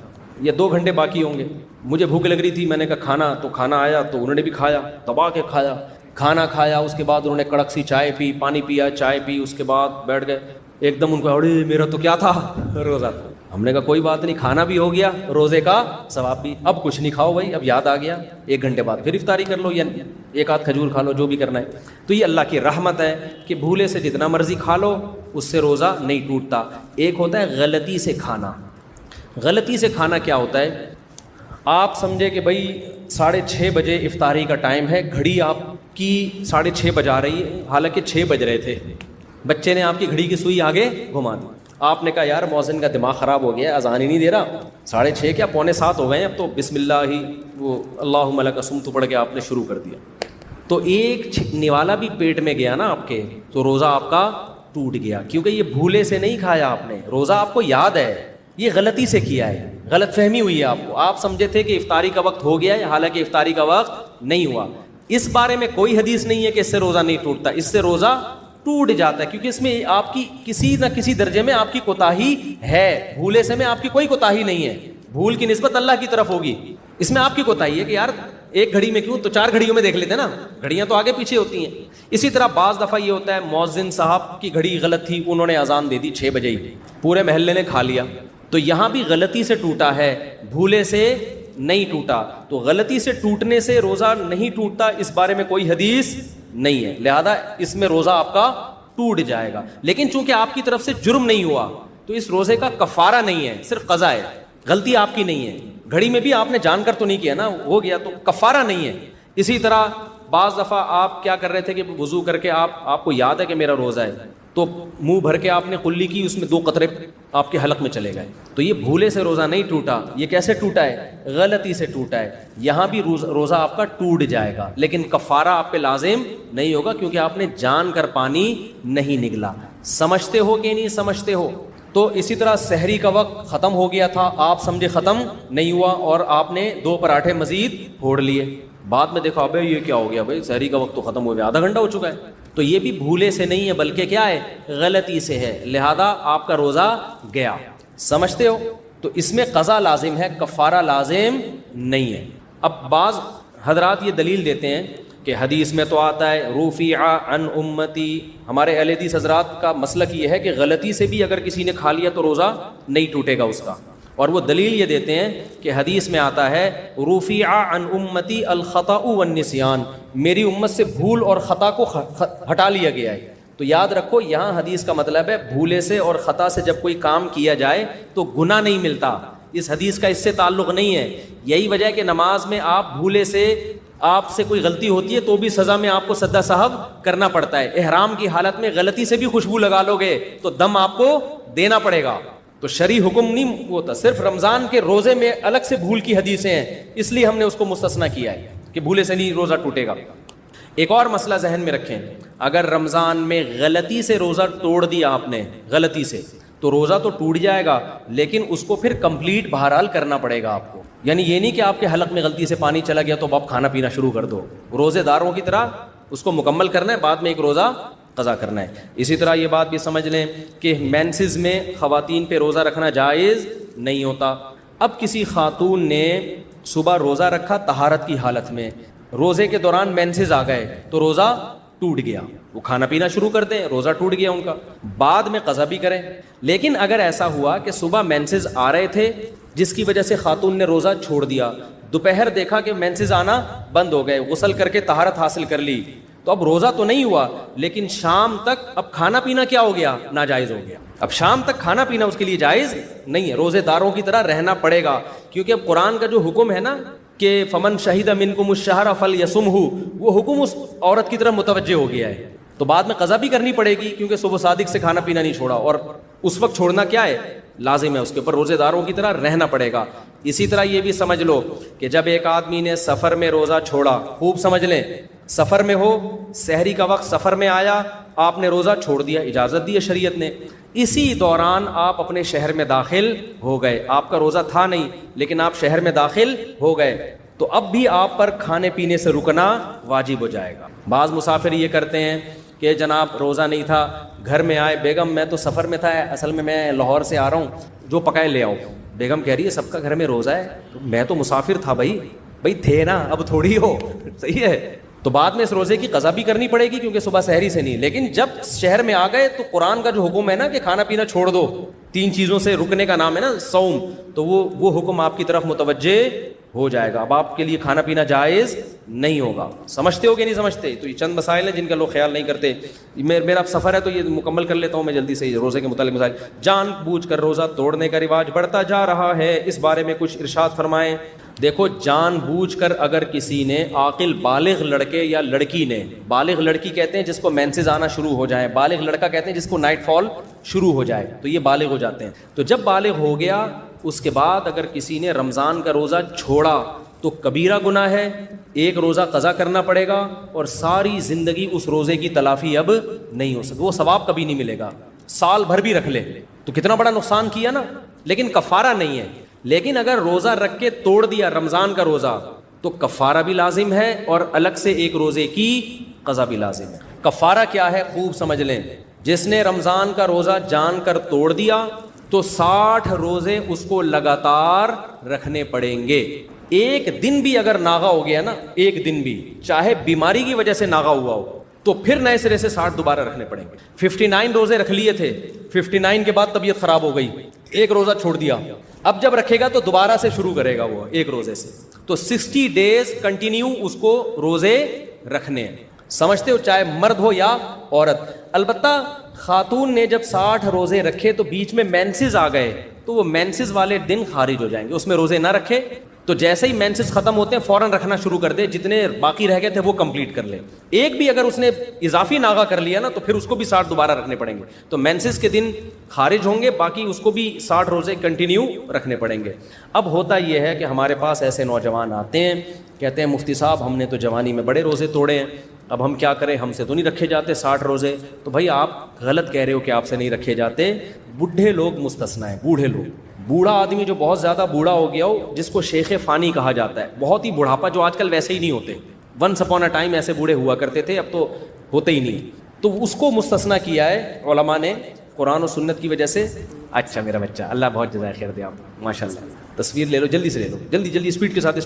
یا 2 گھنٹے باقی ہوں گے. مجھے بھوک لگ رہی تھی, میں نے کہا کھانا, تو کھانا آیا تو انہوں نے بھی کھایا, دبا کے کھایا. کھانا کھایا, اس کے بعد انہوں نے کڑک سی چائے پی, پانی پیا, چائے پی, اس کے بعد بیٹھ گئے. ایک دم ان کو اڑے میرا تو کیا تھا, روزہ تھا. ہم نے کہا کوئی بات نہیں, کھانا بھی ہو گیا, روزے کا ثواب بھی. اب کچھ نہیں کھاؤ بھائی, اب یاد آ گیا 1 گھنٹے بعد پھر افطاری کر لو یا 1 آدھ کھجور کھا لو, جو بھی کرنا ہے. تو یہ اللہ کی رحمت ہے کہ بھولے سے جتنا مرضی کھا لو, اس سے روزہ نہیں ٹوٹتا. ایک ہوتا ہے غلطی سے کھانا. غلطی سے کھانا کیا ہوتا ہے؟ آپ سمجھے کہ بھائی 6:30 بجے افطاری کا ٹائم ہے, گھڑی آپ کی 6:30 بجا رہی ہے, حالانکہ 6 بج رہے تھے. بچے نے آپ کی گھڑی کی سوئی آگے گھما دی. آپ نے کہا یار مؤذن کا دماغ خراب ہو گیا, اذان ہی نہیں دے رہا, 6:30 کیا 6:45 ہو گئے ہیں, اب تو بسم اللہ ہی وہ اللہم لک صمت پڑھ کے آپ نے شروع کر دیا. تو ایک نوالا بھی پیٹ میں گیا نا آپ کے, تو روزہ آپ کا ٹوٹ گیا, کیونکہ یہ بھولے سے نہیں کھایا آپ نے. روزہ آپ کو یاد ہے, یہ غلطی سے کیا ہے, غلط فہمی ہوئی ہے آپ کو. آپ سمجھے تھے کہ افطاری کا وقت ہو گیا ہے, حالانکہ افطاری کا وقت نہیں ہوا. اس بارے میں کوئی حدیث نہیں ہے کہ اس سے روزہ نہیں ٹوٹتا. اس سے روزہ ٹوٹ جاتا ہے, کیونکہ اس میں آپ کی کسی نہ کسی درجے میں آپ کی کوتاہی ہے. بھولے سے میں آپ کی کوئی کوتاہی نہیں ہے, بھول کی نسبت اللہ کی طرف ہوگی. اس میں آپ کی کوتاہی ہے کہ یار ایک گھڑی میں کیوں, تو 4 گھڑیوں میں دیکھ لیتے نا, گھڑیاں تو آگے پیچھے ہوتی ہیں. اسی طرح بعض دفعہ یہ ہوتا ہے مؤذن صاحب کی گھڑی غلط تھی, انہوں نے اذان دے دی 6 بجے ہی, پورے محلے نے کھا لیا, تو یہاں بھی غلطی سے ٹوٹا ہے, بھولے سے نہیں ٹوٹا. تو غلطی سے ٹوٹنے سے روزہ نہیں ٹوٹتا, اس بارے میں کوئی حدیث نہیں ہے, لہذا اس میں روزہ آپ کا ٹوٹ جائے گا. لیکن چونکہ آپ کی طرف سے جرم نہیں ہوا تو اس روزے کا کفارہ نہیں ہے, صرف قضا ہے. غلطی آپ کی نہیں ہے, گھڑی میں بھی آپ نے جان کر تو نہیں کیا نا, ہو گیا تو کفارہ نہیں ہے. اسی طرح بعض دفعہ آپ کیا کر رہے تھے کہ وضو کر کے آپ کو یاد ہے کہ میرا روزہ ہے, تو منہ بھر کے آپ نے کلی کی, اس میں 2 قطرے آپ کے حلق میں چلے گئے, تو یہ بھولے سے روزہ نہیں ٹوٹا. یہ کیسے ٹوٹا ہے؟ غلطی سے ٹوٹا ہے. یہاں بھی روزہ آپ کا ٹوٹ جائے گا, لیکن کفارہ آپ پہ لازم نہیں ہوگا, کیونکہ آپ نے جان کر پانی نہیں نگلا. سمجھتے ہو کہ نہیں سمجھتے ہو؟ تو اسی طرح سحری کا وقت ختم ہو گیا تھا, آپ سمجھے ختم نہیں ہوا, اور آپ نے 2 پراٹھے مزید پھوڑ لیے. بعد میں دیکھا ابے یہ کیا ہو گیا بھائی, سحری کا وقت تو ختم ہو گیا, آدھا گھنٹہ ہو چکا ہے. تو یہ بھی بھولے سے نہیں ہے بلکہ کیا ہے, غلطی سے ہے, لہذا آپ کا روزہ گیا. سمجھتے ہو؟ تو اس میں قضا لازم ہے, کفارہ لازم نہیں ہے. اب بعض حضرات یہ دلیل دیتے ہیں کہ حدیث میں تو آتا ہے رفیع عن امتی. ہمارے اہل حدیث حضرات کا مسلک یہ ہے کہ غلطی سے بھی اگر کسی نے کھا لیا تو روزہ نہیں ٹوٹے گا اس کا, اور وہ دلیل یہ دیتے ہیں کہ حدیث میں آتا ہے رفیع عن امتی الخطأ والنسیان, میری امت سے بھول اور خطا کو ہٹا لیا گیا ہے. تو یاد رکھو یہاں حدیث کا مطلب ہے بھولے سے اور خطا سے جب کوئی کام کیا جائے تو گناہ نہیں ملتا. اس حدیث کا اس سے تعلق نہیں ہے. یہی وجہ ہے کہ نماز میں آپ بھولے سے, آپ سے کوئی غلطی ہوتی ہے تو بھی سزا میں آپ کو سجدہ سہو کرنا پڑتا ہے. احرام کی حالت میں غلطی سے بھی خوشبو لگا لو گے تو دم آپ کو دینا پڑے گا. تو شرعی حکم نہیں ہوتا, صرف رمضان کے روزے میں الگ سے بھول کی حدیثیں ہیں, اس لیے ہم نے اس کو مستثنا کیا ہے کہ بھولے سے نہیں روزہ ٹوٹے گا. ایک اور مسئلہ ذہن میں رکھیں, اگر رمضان میں غلطی سے روزہ توڑ دیا آپ نے, غلطی سے, تو روزہ تو ٹوٹ جائے گا لیکن اس کو پھر کمپلیٹ بہرحال کرنا پڑے گا آپ کو. یعنی یہ نہیں کہ آپ کے حلق میں غلطی سے پانی چلا گیا تو اب آپ کھانا پینا شروع کر دو. روزے داروں کی طرح اس کو مکمل کرنا ہے, بعد میں ایک روزہ قضا کرنا ہے. اسی طرح یہ بات بھی سمجھ لیں کہ مینسز میں خواتین پہ روزہ رکھنا جائز نہیں ہوتا. اب کسی خاتون نے صبح روزہ رکھا طہارت کی حالت میں, روزے کے دوران مینسز آ گئے تو روزہ ٹوٹ گیا, وہ کھانا پینا شروع کر دیں, روزہ ٹوٹ گیا ان کا, بعد میں قضا بھی کریں. لیکن اگر ایسا ہوا کہ صبح مینسز آ رہے تھے جس کی وجہ سے خاتون نے روزہ چھوڑ دیا, دوپہر دیکھا کہ مینسز آنا بند ہو گئے, غسل کر کے طہارت حاصل کر لی, تو اب روزہ تو نہیں ہوا لیکن شام تک اب کھانا پینا کیا ہو گیا, ناجائز ہو گیا. اب شام تک کھانا پینا اس کے لیے جائز نہیں ہے, روزے داروں کی طرح رہنا پڑے گا. کیونکہ اب قرآن کا جو حکم ہے نا کہ فمن شہید منکم الشہر فلیصمہ, وہ حکم اس عورت کی طرف متوجہ ہو گیا ہے, تو بعد میں قضا بھی کرنی پڑے گی کیونکہ صبح صادق سے کھانا پینا نہیں چھوڑا, اور اس وقت چھوڑنا کیا ہے, لازم ہے, اس کے اوپر روزے داروں کی طرح رہنا پڑے گا. اسی طرح یہ بھی سمجھ لو کہ جب ایک آدمی نے سفر میں روزہ چھوڑا, خوب سمجھ لیں, سفر میں ہو, سحری کا وقت سفر میں آیا, آپ نے روزہ چھوڑ دیا, اجازت دی ہے شریعت نے, اسی دوران آپ اپنے شہر میں داخل ہو گئے, آپ کا روزہ تھا نہیں لیکن آپ شہر میں داخل ہو گئے, تو اب بھی آپ پر کھانے پینے سے رکنا واجب ہو جائے گا. بعض مسافر یہ کرتے ہیں کہ جناب روزہ نہیں تھا, گھر میں آئے, بیگم میں تو سفر میں تھا, اصل میں لاہور سے آ رہا ہوں, جو پکائے لے آؤ. بیگم کہہ رہی ہے سب کا گھر میں روزہ ہے, میں تو مسافر تھا بھائی تھے نا, اب تھوڑی ہو, صحیح ہے. تو بعد میں اس روزے کی قضا بھی کرنی پڑے گی کیونکہ صبح سحری سے نہیں, لیکن جب شہر میں آ گئے تو قرآن کا جو حکم ہے نا کہ کھانا پینا چھوڑ دو, 3 چیزوں سے رکنے کا نام ہے نا صوم, تو وہ حکم آپ کی طرف متوجہ ہو جائے گا. اب آپ کے لیے کھانا پینا جائز نہیں ہوگا. سمجھتے ہو کہ نہیں سمجھتے؟ تو یہ چند مسائل ہیں جن کا لوگ خیال نہیں کرتے. میرا سفر ہے تو یہ مکمل کر لیتا ہوں میں جلدی سے روزے کے متعلق مسائل. جان بوجھ کر روزہ توڑنے کا رواج بڑھتا جا رہا ہے, اس بارے میں کچھ ارشاد فرمائیں. دیکھو, جان بوجھ کر اگر کسی نے, عاقل بالغ لڑکے یا لڑکی نے, بالغ لڑکی کہتے ہیں جس کو مینسز آنا شروع ہو جائے, بالغ لڑکا کہتے ہیں جس کو نائٹ فال شروع ہو جائے, تو یہ بالغ ہو جاتے ہیں. تو جب بالغ ہو گیا اس کے بعد اگر کسی نے رمضان کا روزہ چھوڑا تو کبیرہ گناہ ہے, ایک روزہ قضا کرنا پڑے گا اور ساری زندگی اس روزے کی تلافی اب نہیں ہو سکتی, وہ ثواب کبھی نہیں ملے گا. سال بھر بھی رکھ لے تو کتنا بڑا نقصان کیا نا, لیکن کفارہ نہیں ہے. لیکن اگر روزہ رکھ کے توڑ دیا رمضان کا روزہ تو کفارہ بھی لازم ہے اور الگ سے ایک روزے کی قضا بھی لازم ہے. کفارہ کیا ہے خوب سمجھ لیں, جس نے رمضان کا روزہ جان کر توڑ دیا تو 60 روزے اس کو لگاتار رکھنے پڑیں گے. ایک دن بھی اگر ناغا ہو گیا نا, ایک دن بھی, چاہے بیماری کی وجہ سے ناغا ہوا ہو, تو پھر نئے سرے سے 60 دوبارہ رکھنے پڑیں گے. 59 روزے رکھ لیے تھے, 59 کے بعد طبیعت خراب ہو گئی, ایک روزہ چھوڑ دیا, اب جب رکھے گا تو دوبارہ سے شروع کرے گا وہ ایک روزے سے, تو 60 ڈیز کنٹینیو اس کو روزے رکھنے ہیں. سمجھتے ہو, چاہے مرد ہو یا عورت. البتہ خاتون نے جب 60 روزے رکھے تو بیچ میں مینسز آ گئے تو وہ مینسز والے دن خارج ہو جائیں گے, اس میں روزے نہ رکھے, تو جیسے ہی مینسز ختم ہوتے ہیں فوراً رکھنا شروع کر دے, جتنے باقی رہ گئے تھے وہ کمپلیٹ کر لے. ایک بھی اگر اس نے اضافی ناغا کر لیا نا تو پھر اس کو بھی 60 دوبارہ رکھنے پڑیں گے, تو مینسز کے دن خارج ہوں گے, باقی اس کو بھی 60 روزے کنٹینیو رکھنے پڑیں گے. اب ہوتا یہ ہے کہ ہمارے پاس ایسے نوجوان آتے ہیں, کہتے ہیں مفتی صاحب ہم نے تو جوانی میں بڑے روزے توڑے ہیں, اب ہم کیا کریں, ہم سے تو نہیں رکھے جاتے 60 روزے. تو بھائی آپ غلط کہہ رہے ہو کہ آپ سے نہیں رکھے جاتے, بوڑھے لوگ مستثنا ہیں. بوڑھے لوگ, بوڑھا آدمی جو بہت زیادہ بوڑھا ہو گیا ہو, جس کو شیخ فانی کہا جاتا ہے, بہت ہی بڑھاپا, جو آج کل ویسے ہی نہیں ہوتے, ونس اپون اے ٹائم ایسے بوڑھے ہوا کرتے تھے, اب تو ہوتے ہی نہیں, تو اس کو مستثنا کیا ہے علماء نے قرآن و سنت کی وجہ سے. اچھا میرا بچہ, اللہ بہت جزائے خیر دے, آپ ماشاء اللہ, تصویر لے لو, جلدی سے لے لو, جلدی اسپیڈ کے ساتھ,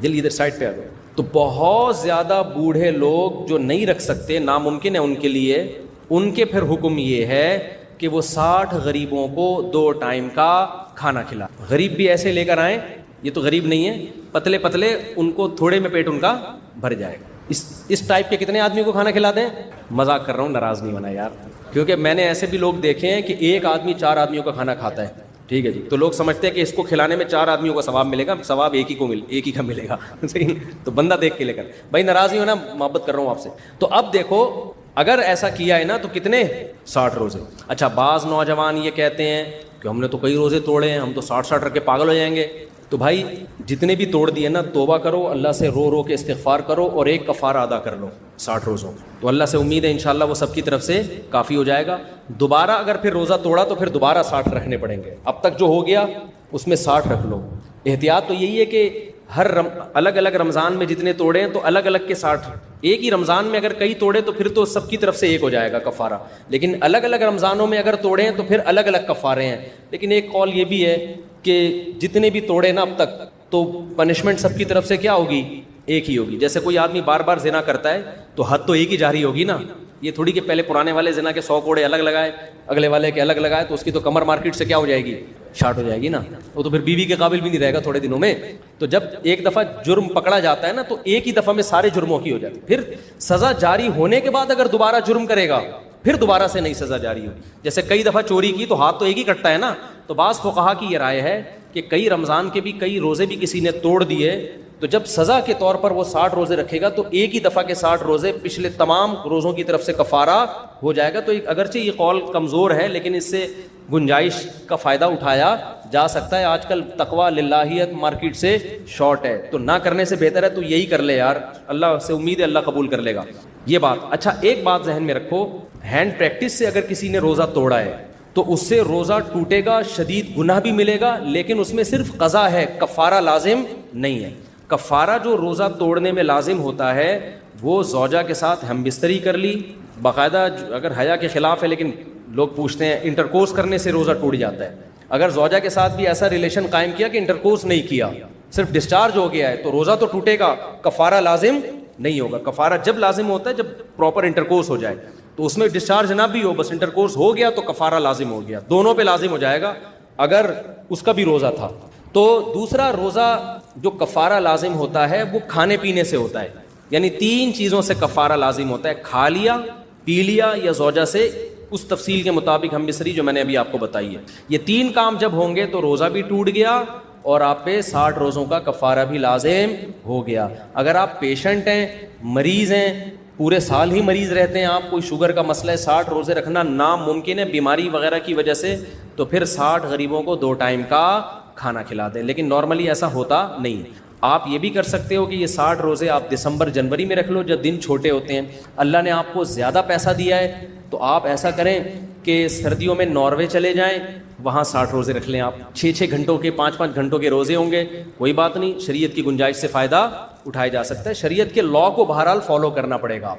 جلدی ادھر سائڈ پہ آ جاؤ. تو بہت زیادہ بوڑھے لوگ جو نہیں رکھ سکتے, ناممکن ہے ان کے لیے, ان کے پھر حکم یہ ہے کہ وہ 60 غریبوں کو 2 ٹائم کا کھانا کھلا. غریب بھی ایسے لے کر آئیں, یہ تو غریب نہیں ہے, پتلے پتلے, ان کو تھوڑے میں پیٹ ان کا بھر جائے گا. اس ٹائپ کے کتنے آدمیوں کو کھانا کھلا دیں؟ مذاق کر رہا ہوں, ناراض نہیں ہونا یار, کیونکہ میں نے ایسے بھی لوگ دیکھے ہیں کہ ایک آدمی 4 آدمیوں کا کھانا کھاتا ہے, ٹھیک ہے جی, تو لوگ سمجھتے ہیں کہ اس کو کھلانے میں 4 آدمیوں کا ثواب ملے گا, ثواب ایک ہی کا ملے گا. صحیح, تو بندہ دیکھ کے لے کر, بھائی ناراض نہیں ہونا, محبت کر رہا ہوں آپ سے. تو اب دیکھو اگر ایسا کیا ہے نا تو کتنے 60 روزے. اچھا بعض نوجوان یہ کہتے ہیں کہ ہم نے تو کئی روزے توڑے ہیں, ہم تو 60 رکھ کے پاگل ہو جائیں گے. تو بھائی جتنے بھی توڑ دیے نا، توبہ کرو، اللہ سے رو رو کے استغفار کرو اور ایک کفارہ ادا کر لو 60 روزوں. تو اللہ سے امید ہے انشاءاللہ وہ سب کی طرف سے کافی ہو جائے گا. دوبارہ اگر پھر روزہ توڑا تو پھر دوبارہ 60 رکھنے پڑیں گے. اب تک جو ہو گیا اس میں 60 رکھ لو. احتیاط تو یہی ہے کہ ہر الگ الگ رمضان میں جتنے توڑے ہیں تو الگ الگ کے 60. ایک ہی رمضان میں اگر کئی توڑے تو پھر تو سب کی طرف سے ایک ہو جائے گا کفارہ. لیکن الگ الگ رمضانوں میں اگر توڑے ہیں تو پھر الگ الگ کفارے ہیں. لیکن ایک قول یہ بھی ہے کہ جتنے بھی توڑے نا اب تک تو پنشمنٹ سب کی طرف سے کیا ہوگی؟ ایک ہی ہوگی. جیسے کوئی آدمی بار بار زنا کرتا ہے تو حد تو ایک ہی جاری ہوگی نا. یہ تھوڑی کہ پہلے پرانے والے زنا کے 100 کوڑے الگ لگائے، اگلے والے کے الگ لگائے تو اس کی تو کمر مارکیٹ سے کیا ہو جائے گی؟ شارٹ ہو جائے گی نا. وہ تو پھر بیوی کے قابل بھی نہیں رہے گا تھوڑے دنوں میں. تو جب ایک دفعہ جرم پکڑا جاتا ہے نا تو ایک ہی دفعہ میں سارے جرموں کی ہو جاتی. پھر سزا جاری ہونے کے بعد اگر دوبارہ جرم کرے گا پھر دوبارہ سے نئی سزا جاری ہوگی. جیسے کئی دفعہ چوری کی تو ہاتھ تو ایک ہی کٹتا ہے نا. تو بعض فقہا کی یہ رائے ہے کہ کئی رمضان کے بھی کئی روزے بھی کسی نے توڑ دیے تو جب سزا کے طور پر وہ 60 روزے رکھے گا تو ایک ہی دفعہ کے 60 روزے پچھلے تمام روزوں کی طرف سے کفارہ ہو جائے گا. تو اگرچہ یہ قول کمزور ہے لیکن اس سے گنجائش کا فائدہ اٹھایا جا سکتا ہے. آج کل تقویٰ للہیت مارکیٹ سے شارٹ ہے تو نہ کرنے سے بہتر ہے تو یہی کر لے یار. اللہ سے امید ہے اللہ قبول کر لے گا یہ بات. اچھا ایک بات ذہن میں رکھو، ہینڈ پریکٹس سے اگر کسی نے روزہ توڑا ہے تو اس سے روزہ ٹوٹے گا، شدید گناہ بھی ملے گا، لیکن اس میں صرف قضا ہے، کفارہ لازم نہیں ہے. کفارہ جو روزہ توڑنے میں لازم ہوتا ہے وہ زوجہ کے ساتھ ہم بستری کر لی باقاعدہ، اگر حیا کے خلاف ہے لیکن لوگ پوچھتے ہیں انٹرکورس کرنے سے روزہ ٹوٹ جاتا ہے. اگر زوجہ کے ساتھ بھی ایسا ریلیشن قائم کیا کہ انٹرکورس نہیں کیا، صرف ڈسچارج ہو گیا ہے تو روزہ تو ٹوٹے گا، کفارہ لازم نہیں ہوگا. کفارہ جب لازم ہوتا ہے جب پراپر انٹرکورس ہو جائے. تو اس میں ڈسچارج نہ بھی ہو، بس انٹرکورس ہو گیا تو کفارہ لازم ہو گیا. دونوں پہ لازم ہو جائے گا اگر اس کا بھی روزہ تھا. تو دوسرا روزہ جو کفارہ لازم ہوتا ہے وہ کھانے پینے سے ہوتا ہے. یعنی 3 چیزوں سے کفارہ لازم ہوتا ہے، کھا لیا، پی لیا یا زوجہ سے اس تفصیل کے مطابق ہم بستری جو میں نے ابھی آپ کو بتائی ہے. یہ 3 کام جب ہوں گے تو روزہ بھی ٹوٹ گیا اور آپ پہ 60 روزوں کا کفارہ بھی لازم ہو گیا. اگر آپ پیشنٹ ہیں، مریض ہیں، پورے سال ہی مریض رہتے ہیں، آپ کوئی شوگر کا مسئلہ ہے، 60 روزے رکھنا ناممکن ہے بیماری وغیرہ کی وجہ سے، تو پھر 60 غریبوں کو 2 ٹائم کا کھانا کھلا دیں. لیکن نارملی ایسا ہوتا نہیں. آپ یہ بھی کر سکتے ہو کہ یہ 60 روزے آپ دسمبر جنوری میں رکھ لو جب دن چھوٹے ہوتے ہیں. اللہ نے آپ کو زیادہ پیسہ دیا ہے تو آپ ایسا کریں کہ سردیوں میں ناروے چلے جائیں، وہاں 60 روزے رکھ لیں. آپ 6 گھنٹوں کے 5 گھنٹوں کے روزے ہوں گے، کوئی بات نہیں، شریعت کی گنجائش سے فائدہ اٹھایا جا سکتا ہے. شریعت کے لاء کو بہرحال فالو کرنا پڑے گا.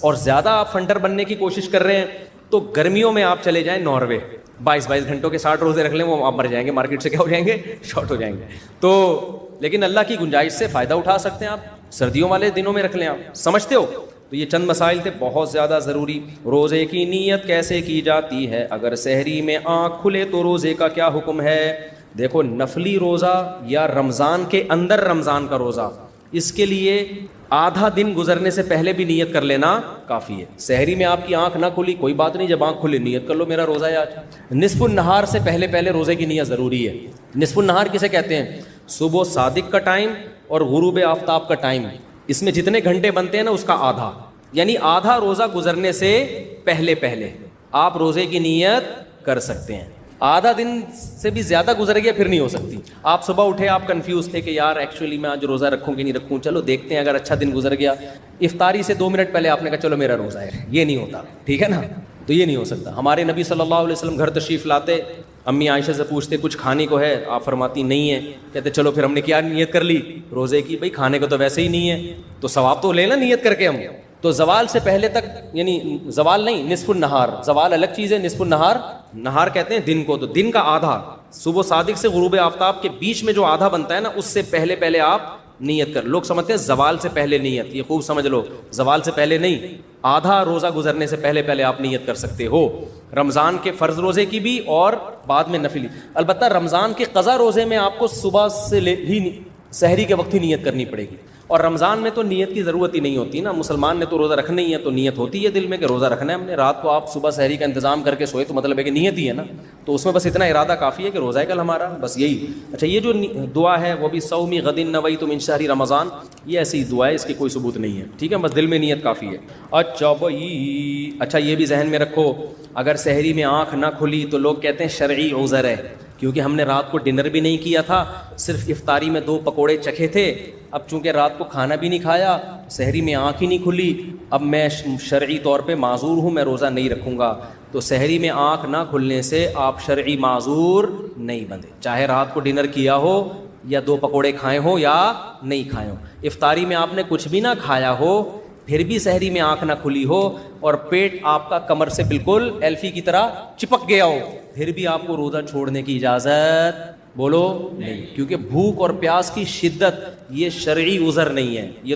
اور زیادہ آپ فنڈر بننے کی کوشش کر رہے ہیں تو گرمیوں میں آپ چلے جائیں ناروے، 22 گھنٹوں کے 60 روزے رکھ لیں، وہ آپ مر جائیں گے، مارکیٹ سے کیا ہو جائیں گے؟ شارٹ ہو جائیں گے. تو لیکن اللہ کی گنجائش سے فائدہ اٹھا سکتے ہیں آپ، سردیوں والے دنوں میں رکھ لیں. آپ سمجھتے ہو؟ تو یہ چند مسائل تھے بہت زیادہ ضروری. روزے کی نیت کیسے کی جاتی ہے؟ اگر سحری میں آنکھ کھلے تو روزے کا کیا حکم ہے؟ دیکھو، نفلی روزہ یا رمضان کے اندر رمضان کا روزہ، اس کے لیے آدھا دن گزرنے سے پہلے بھی نیت کر لینا کافی ہے. سحری میں آپ کی آنکھ نہ کھلی کوئی بات نہیں، جب آنکھ کھلے نیت کر لو میرا روزہ ہے آج. نصف النہار سے پہلے روزے کی نیت ضروری ہے. نصف النہار کسے کہتے ہیں؟ صبح صادق کا ٹائم اور غروب آفتاب کا ٹائم، اس میں جتنے گھنٹے بنتے ہیں نا اس کا آدھا، یعنی آدھا روزہ گزرنے سے پہلے آپ روزے کی نیت کر سکتے ہیں. آدھا دن سے بھی زیادہ گزر گیا پھر نہیں ہو سکتی. آپ صبح اٹھے، آپ کنفیوز تھے کہ یار ایکچولی میں آج روزہ رکھوں کہ نہیں رکھوں، چلو دیکھتے ہیں. اگر اچھا دن گزر گیا، افطاری سے 2 منٹ پہلے آپ نے کہا چلو میرا روزہ ہے. یہ نہیں ہوتا، ٹھیک ہے نا؟ تو یہ نہیں ہو سکتا. ہمارے نبی صلی اللہ علیہ وسلم گھر تشریف لاتے، امی عائشہ سے پوچھتے کچھ کھانے کو ہے؟ آپ فرماتی نہیں ہے. کہتے چلو پھر ہم نے کیا نیت کر لی روزے کی؟ بھائی کھانے کو تو ویسے ہی نہیں ہے تو ثواب تو لے نا نیت کر کے ہم. تو زوال سے پہلے تک، یعنی زوال نہیں، نصف النہار، زوال الگ چیز ہے، نصف النہار، نہار کہتے ہیں دن کو، تو دن کا آدھا، صبح صادق سے غروب آفتاب کے بیچ میں جو آدھا بنتا ہے نا، اس سے پہلے آپ نیت کر. لوگ سمجھتے ہیں زوال سے پہلے نیت، یہ خوب سمجھ لو، زوال سے پہلے نہیں، آدھا روزہ گزرنے سے پہلے آپ نیت کر سکتے ہو. رمضان کے فرض روزے کی بھی اور بعد میں نفلی. البتہ رمضان کے قضا روزے میں آپ کو صبح سے ہی سحری کے وقت ہی نیت کرنی پڑے گی. اور رمضان میں تو نیت کی ضرورت ہی نہیں ہوتی نا، مسلمان نے تو روزہ رکھنا ہی ہے تو نیت ہوتی ہے دل میں کہ روزہ رکھنا ہے ہم نے. رات کو آپ صبح سحری کا انتظام کر کے سوئے تو مطلب ہے کہ نیت ہی ہے نا، تو اس میں بس اتنا ارادہ کافی ہے کہ روزہ ہے کل ہمارا، بس یہی. اچھا، یہ جو دعا ہے وہ بھی صومی غدن نویت من شہر رمضان، یہ ایسی دعا ہے، اس کی کوئی ثبوت نہیں ہے، ٹھیک ہے، بس دل میں نیت کافی ہے. اچھا یہ بھی ذہن میں رکھو، اگر سحری میں آنکھ نہ کھلی تو لوگ کہتے ہیں شرعی عذر ہے کیونکہ ہم نے رات کو ڈنر بھی نہیں کیا تھا, صرف افطاری میں 2 پکوڑے چکھے تھے. اب چونکہ رات کو کھانا بھی نہیں کھایا, سحری میں آنکھ ہی نہیں کھلی, اب میں شرعی طور پہ معذور ہوں, میں روزہ نہیں رکھوں گا. تو سحری میں آنکھ نہ کھلنے سے آپ شرعی معذور نہیں بندے, چاہے رات کو ڈنر کیا ہو یا 2 پکوڑے کھائے ہوں یا نہیں کھائے ہوں. افطاری میں آپ نے کچھ بھی نہ کھایا ہو, پھر بھی سحری میں آنکھ نہ کھلی ہو اور پیٹ آپ کا کمر سے بالکل ایلفی کی طرح چپک گیا ہو, پھر بھی آپ کو روزہ چھوڑنے کی اجازت بولو نہیں, کیونکہ بھوک اور پیاس کی شدت یہ شرعی عذر نہیں ہے, یہ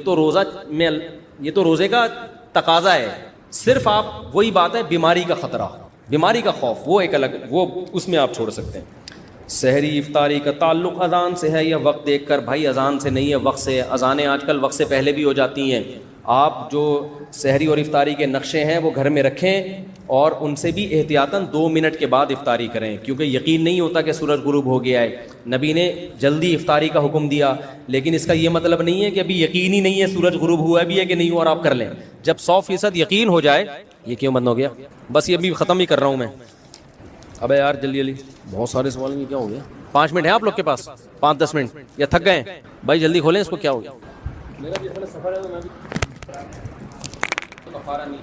تو روزے کا تقاضا ہے. صرف آپ وہی بات ہے بیماری کا خطرہ, بیماری کا خوف, وہ ایک الگ, وہ اس میں آپ چھوڑ سکتے ہیں. سحری افطاری کا تعلق اذان سے ہے یا وقت دیکھ کر؟ بھائی اذان سے نہیں ہے, وقت سے. اذانیں آج کل وقت سے پہلے بھی ہو جاتی ہیں. آپ جو سحری اور افطاری کے نقشے ہیں وہ گھر میں رکھیں اور ان سے بھی احتیاطاً 2 منٹ کے بعد افطاری کریں, کیونکہ یقین نہیں ہوتا کہ سورج غروب ہو گیا ہے. نبی نے جلدی افطاری کا حکم دیا, لیکن اس کا یہ مطلب نہیں ہے کہ ابھی یقین ہی نہیں ہے سورج غروب ہوا بھی ہے کہ نہیں ہوا اور آپ کر لیں. جب 100% یقین ہو جائے. یہ کیوں بند ہو گیا؟ بس یہ ابھی ختم ہی کر رہا ہوں میں. ابے یار جلدی جلدی, بہت سارے سوال ہیں, کیا ہو گیا؟ 5 منٹ ہیں آپ لوگ کے پاس, 5-10 منٹ, یا تھک گئے بھائی؟ جلدی کھولیں اس کو, کیا ہو گیا؟ میرا بھی اصل سفر ہے تو میں بھی کفارہ نہیں.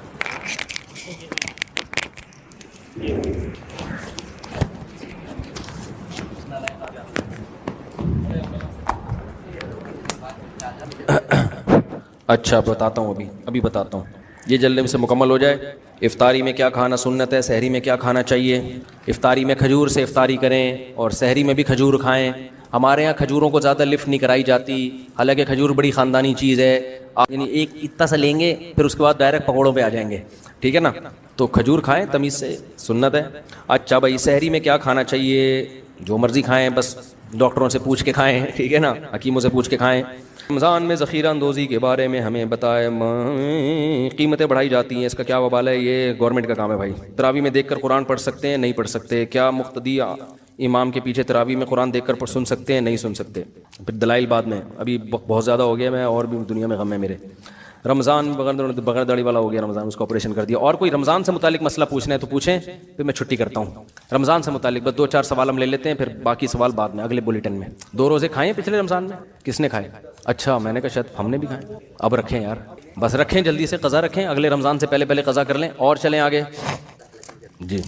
اچھا بتاتا ہوں, ابھی بتاتا ہوں, یہ جلدی سے مکمل ہو جائے. افطاری میں کیا کھانا سنت ہے, سحری میں کیا کھانا چاہیے. افطاری میں کھجور سے افطاری کریں اور سحری میں بھی کھجور کھائیں. ہمارے یہاں کھجوروں کو زیادہ لفٹ نہیں کرائی جاتی, حالانکہ کھجور بڑی خاندانی چیز ہے. آپ یعنی ایک اتنا سا لیں گے, پھر اس کے بعد ڈائریکٹ پکوڑوں پہ آ جائیں گے, ٹھیک ہے نا. تو کھجور کھائیں تمیز سے, سنت ہے. اچھا بھائی سحری میں کیا کھانا چاہیے؟ جو مرضی کھائیں, بس ڈاکٹروں سے پوچھ کے کھائیں, ٹھیک ہے نا, حکیموں سے پوچھ کے کھائیں. رمضان میں ذخیرہ اندوزی کے بارے میں ہمیں بتائے. قیمتیں بڑھائی جاتی ہیں, اس کا کیا وبال ہے؟ یہ گورنمنٹ کا کام ہے بھائی. تراویح میں دیکھ کر قرآن پڑھ سکتے ہیں, نہیں پڑھ سکتے. کیا مقتدی امام کے پیچھے تراویح میں قرآن دیکھ کر سن سکتے ہیں, نہیں سن سکتے. پھر دلائل بعد میں, ابھی بہت زیادہ ہو گیا میں, اور بھی دنیا میں غم ہے میرے. رمضان بغیر داڑھی والا ہو گیا رمضان, اس کو آپریشن کر دیا. اور کوئی رمضان سے متعلق مسئلہ پوچھنا ہے تو پوچھیں, پھر میں چھٹی کرتا ہوں. رمضان سے متعلق بس 2-4 سوال ہم لے لیتے ہیں, پھر باقی سوال بعد میں اگلے بلیٹن میں. 2 روزے کھائے پچھلے رمضان میں؟ کس نے کھائے؟ اچھا میں نے کہا شاید ہم نے بھی کھائے. اب رکھیں یار, بس رکھیں, جلدی سے قضا رکھیں, اگلے رمضان سے پہلے قضا کر لیں. اور چلیں آگے جی.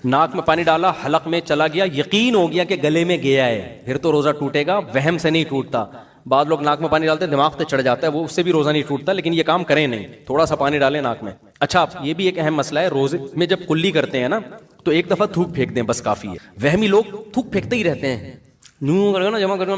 ناک میں پانی ڈالا, حلق میں چلا گیا, یقین ہو گیا کہ گلے میں گیا ہے, پھر تو روزہ ٹوٹے گا, وہم سے نہیں ٹوٹتا. بعض لوگ ناک میں پانی ڈالتے ہیں, دماغ پہ چڑھ جاتا ہے, وہ اس سے بھی روزہ نہیں ٹوٹتا, لیکن یہ کام کریں نہیں, تھوڑا سا پانی ڈالیں ناک میں. اچھا یہ بھی ایک اہم مسئلہ ہے, روزے میں جب کلی کرتے ہیں نا تو ایک دفعہ تھوک پھینک دیں, بس کافی ہے. وہمی لوگ تھوک پھینکتے ہی رہتے ہیں, یوں کر نا جمع کر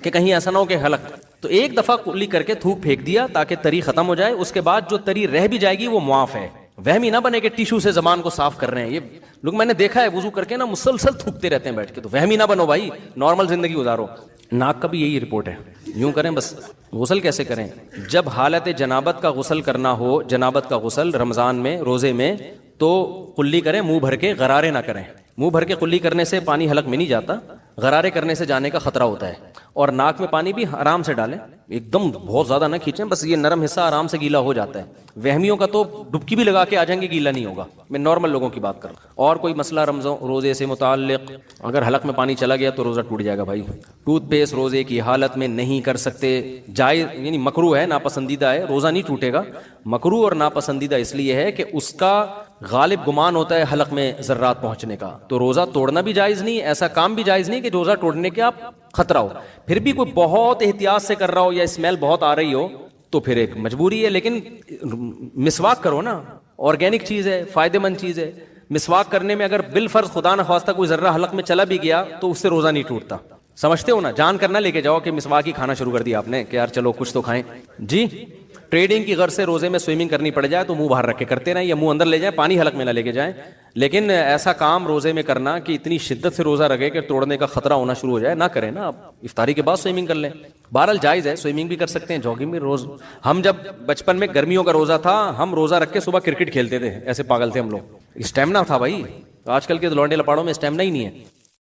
کہ کہیں ایسا نہ ہو کہ حلق. تو ایک دفعہ کلی کر کے تھوک پھینک دیا تاکہ تری ختم ہو جائے, اس کے بعد جو تری رہ بھی جائے گی وہ معاف ہے. وہمی نہ بنے کہ ٹیشو سے زبان کو صاف کر رہے ہیں. یہ لوگ میں نے دیکھا ہے وضو کر کے نا مسلسل تھوکتے رہتے ہیں بیٹھ کے, تو وہمی نہ بنو بھائی, نارمل زندگی گزارو. ناک کا بھی یہی رپورٹ ہے, یوں کریں بس. غسل کیسے کریں؟ جب حالت جنابت کا غسل کرنا ہو, جنابت کا غسل رمضان میں روزے میں, تو قلی کریں, منہ بھر کے, غرارے نہ کریں. منہ بھر کے قلی کرنے سے پانی حلق میں نہیں جاتا, غرارے کرنے سے جانے کا خطرہ ہوتا ہے. اور ناک میں پانی بھی آرام سے ڈالیں, ایک دم بہت زیادہ نہ کھینچیں, بس یہ نرم حصہ آرام سے گیلا ہو جاتا ہے. وہمیوں کا تو ڈبکی بھی لگا کے آ جائیں گے, گیلا نہیں ہوگا. میں نارمل لوگوں کی بات کر رہا ہوں. اور کوئی مسئلہ روزے سے متعلق؟ اگر حلق میں پانی چلا گیا تو روزہ ٹوٹ جائے گا بھائی. ٹوتھ پیسٹ روزے کی حالت میں نہیں کر سکتے, جائز یعنی مکروہ ہے, ناپسندیدہ ہے, روزہ نہیں ٹوٹے گا. مکروہ اور ناپسندیدہ اس لیے ہے کہ اس کا غالب گمان ہوتا ہے حلق میں ذرات پہنچنے کا, تو روزہ توڑنا بھی جائز نہیں, ایسا کام بھی جائز نہیں کہ روزہ توڑنے کے آپ خطرہ ہو. پھر بھی کوئی بہت احتیاط سے کر رہا ہو یا اسمیل بہت آ رہی ہو تو پھر ایک مجبوری ہے, لیکن مسواک کرو نا, آرگینک چیز ہے, فائدہ مند چیز ہے. مسواک کرنے میں اگر بالفرض خدا نخواستہ کوئی ذرہ حلق میں چلا بھی گیا تو اس سے روزہ نہیں ٹوٹتا. سمجھتے ہو نا, جان کر نہ لے کے جاؤ کہ مسواک ہی کھانا شروع کر دیا آپ نے کہ یار چلو کچھ تو کھائیں. جی ٹریڈنگ کی غرض سے روزے میں سوئمنگ کرنی پڑ جائے تو منہ باہر رکھ کے کرتے رہیں, یا منہ اندر لے جائیں, پانی حلق میں نہ لے کے جائیں. لیکن ایسا کام روزے میں کرنا کہ اتنی شدت سے روزہ رکھے کہ توڑنے کا خطرہ ہونا شروع ہو جائے, نہ کریں نا. آپ افطاری کے بعد سوئمنگ کر لیں, بہرحال جائز ہے, سوئمنگ بھی کر سکتے ہیں, جاگنگ بھی. ہم جب بچپن میں گرمیوں کا روزہ تھا, ہم روزہ رکھ کے صبح کرکٹ کھیلتے تھے, ایسے پاگل تھے ہم لوگ. اسٹیمنا تھا بھائی, آج کل کے لونڈے لپاڑوں میں اسٹیمنا ہی نہیں ہے.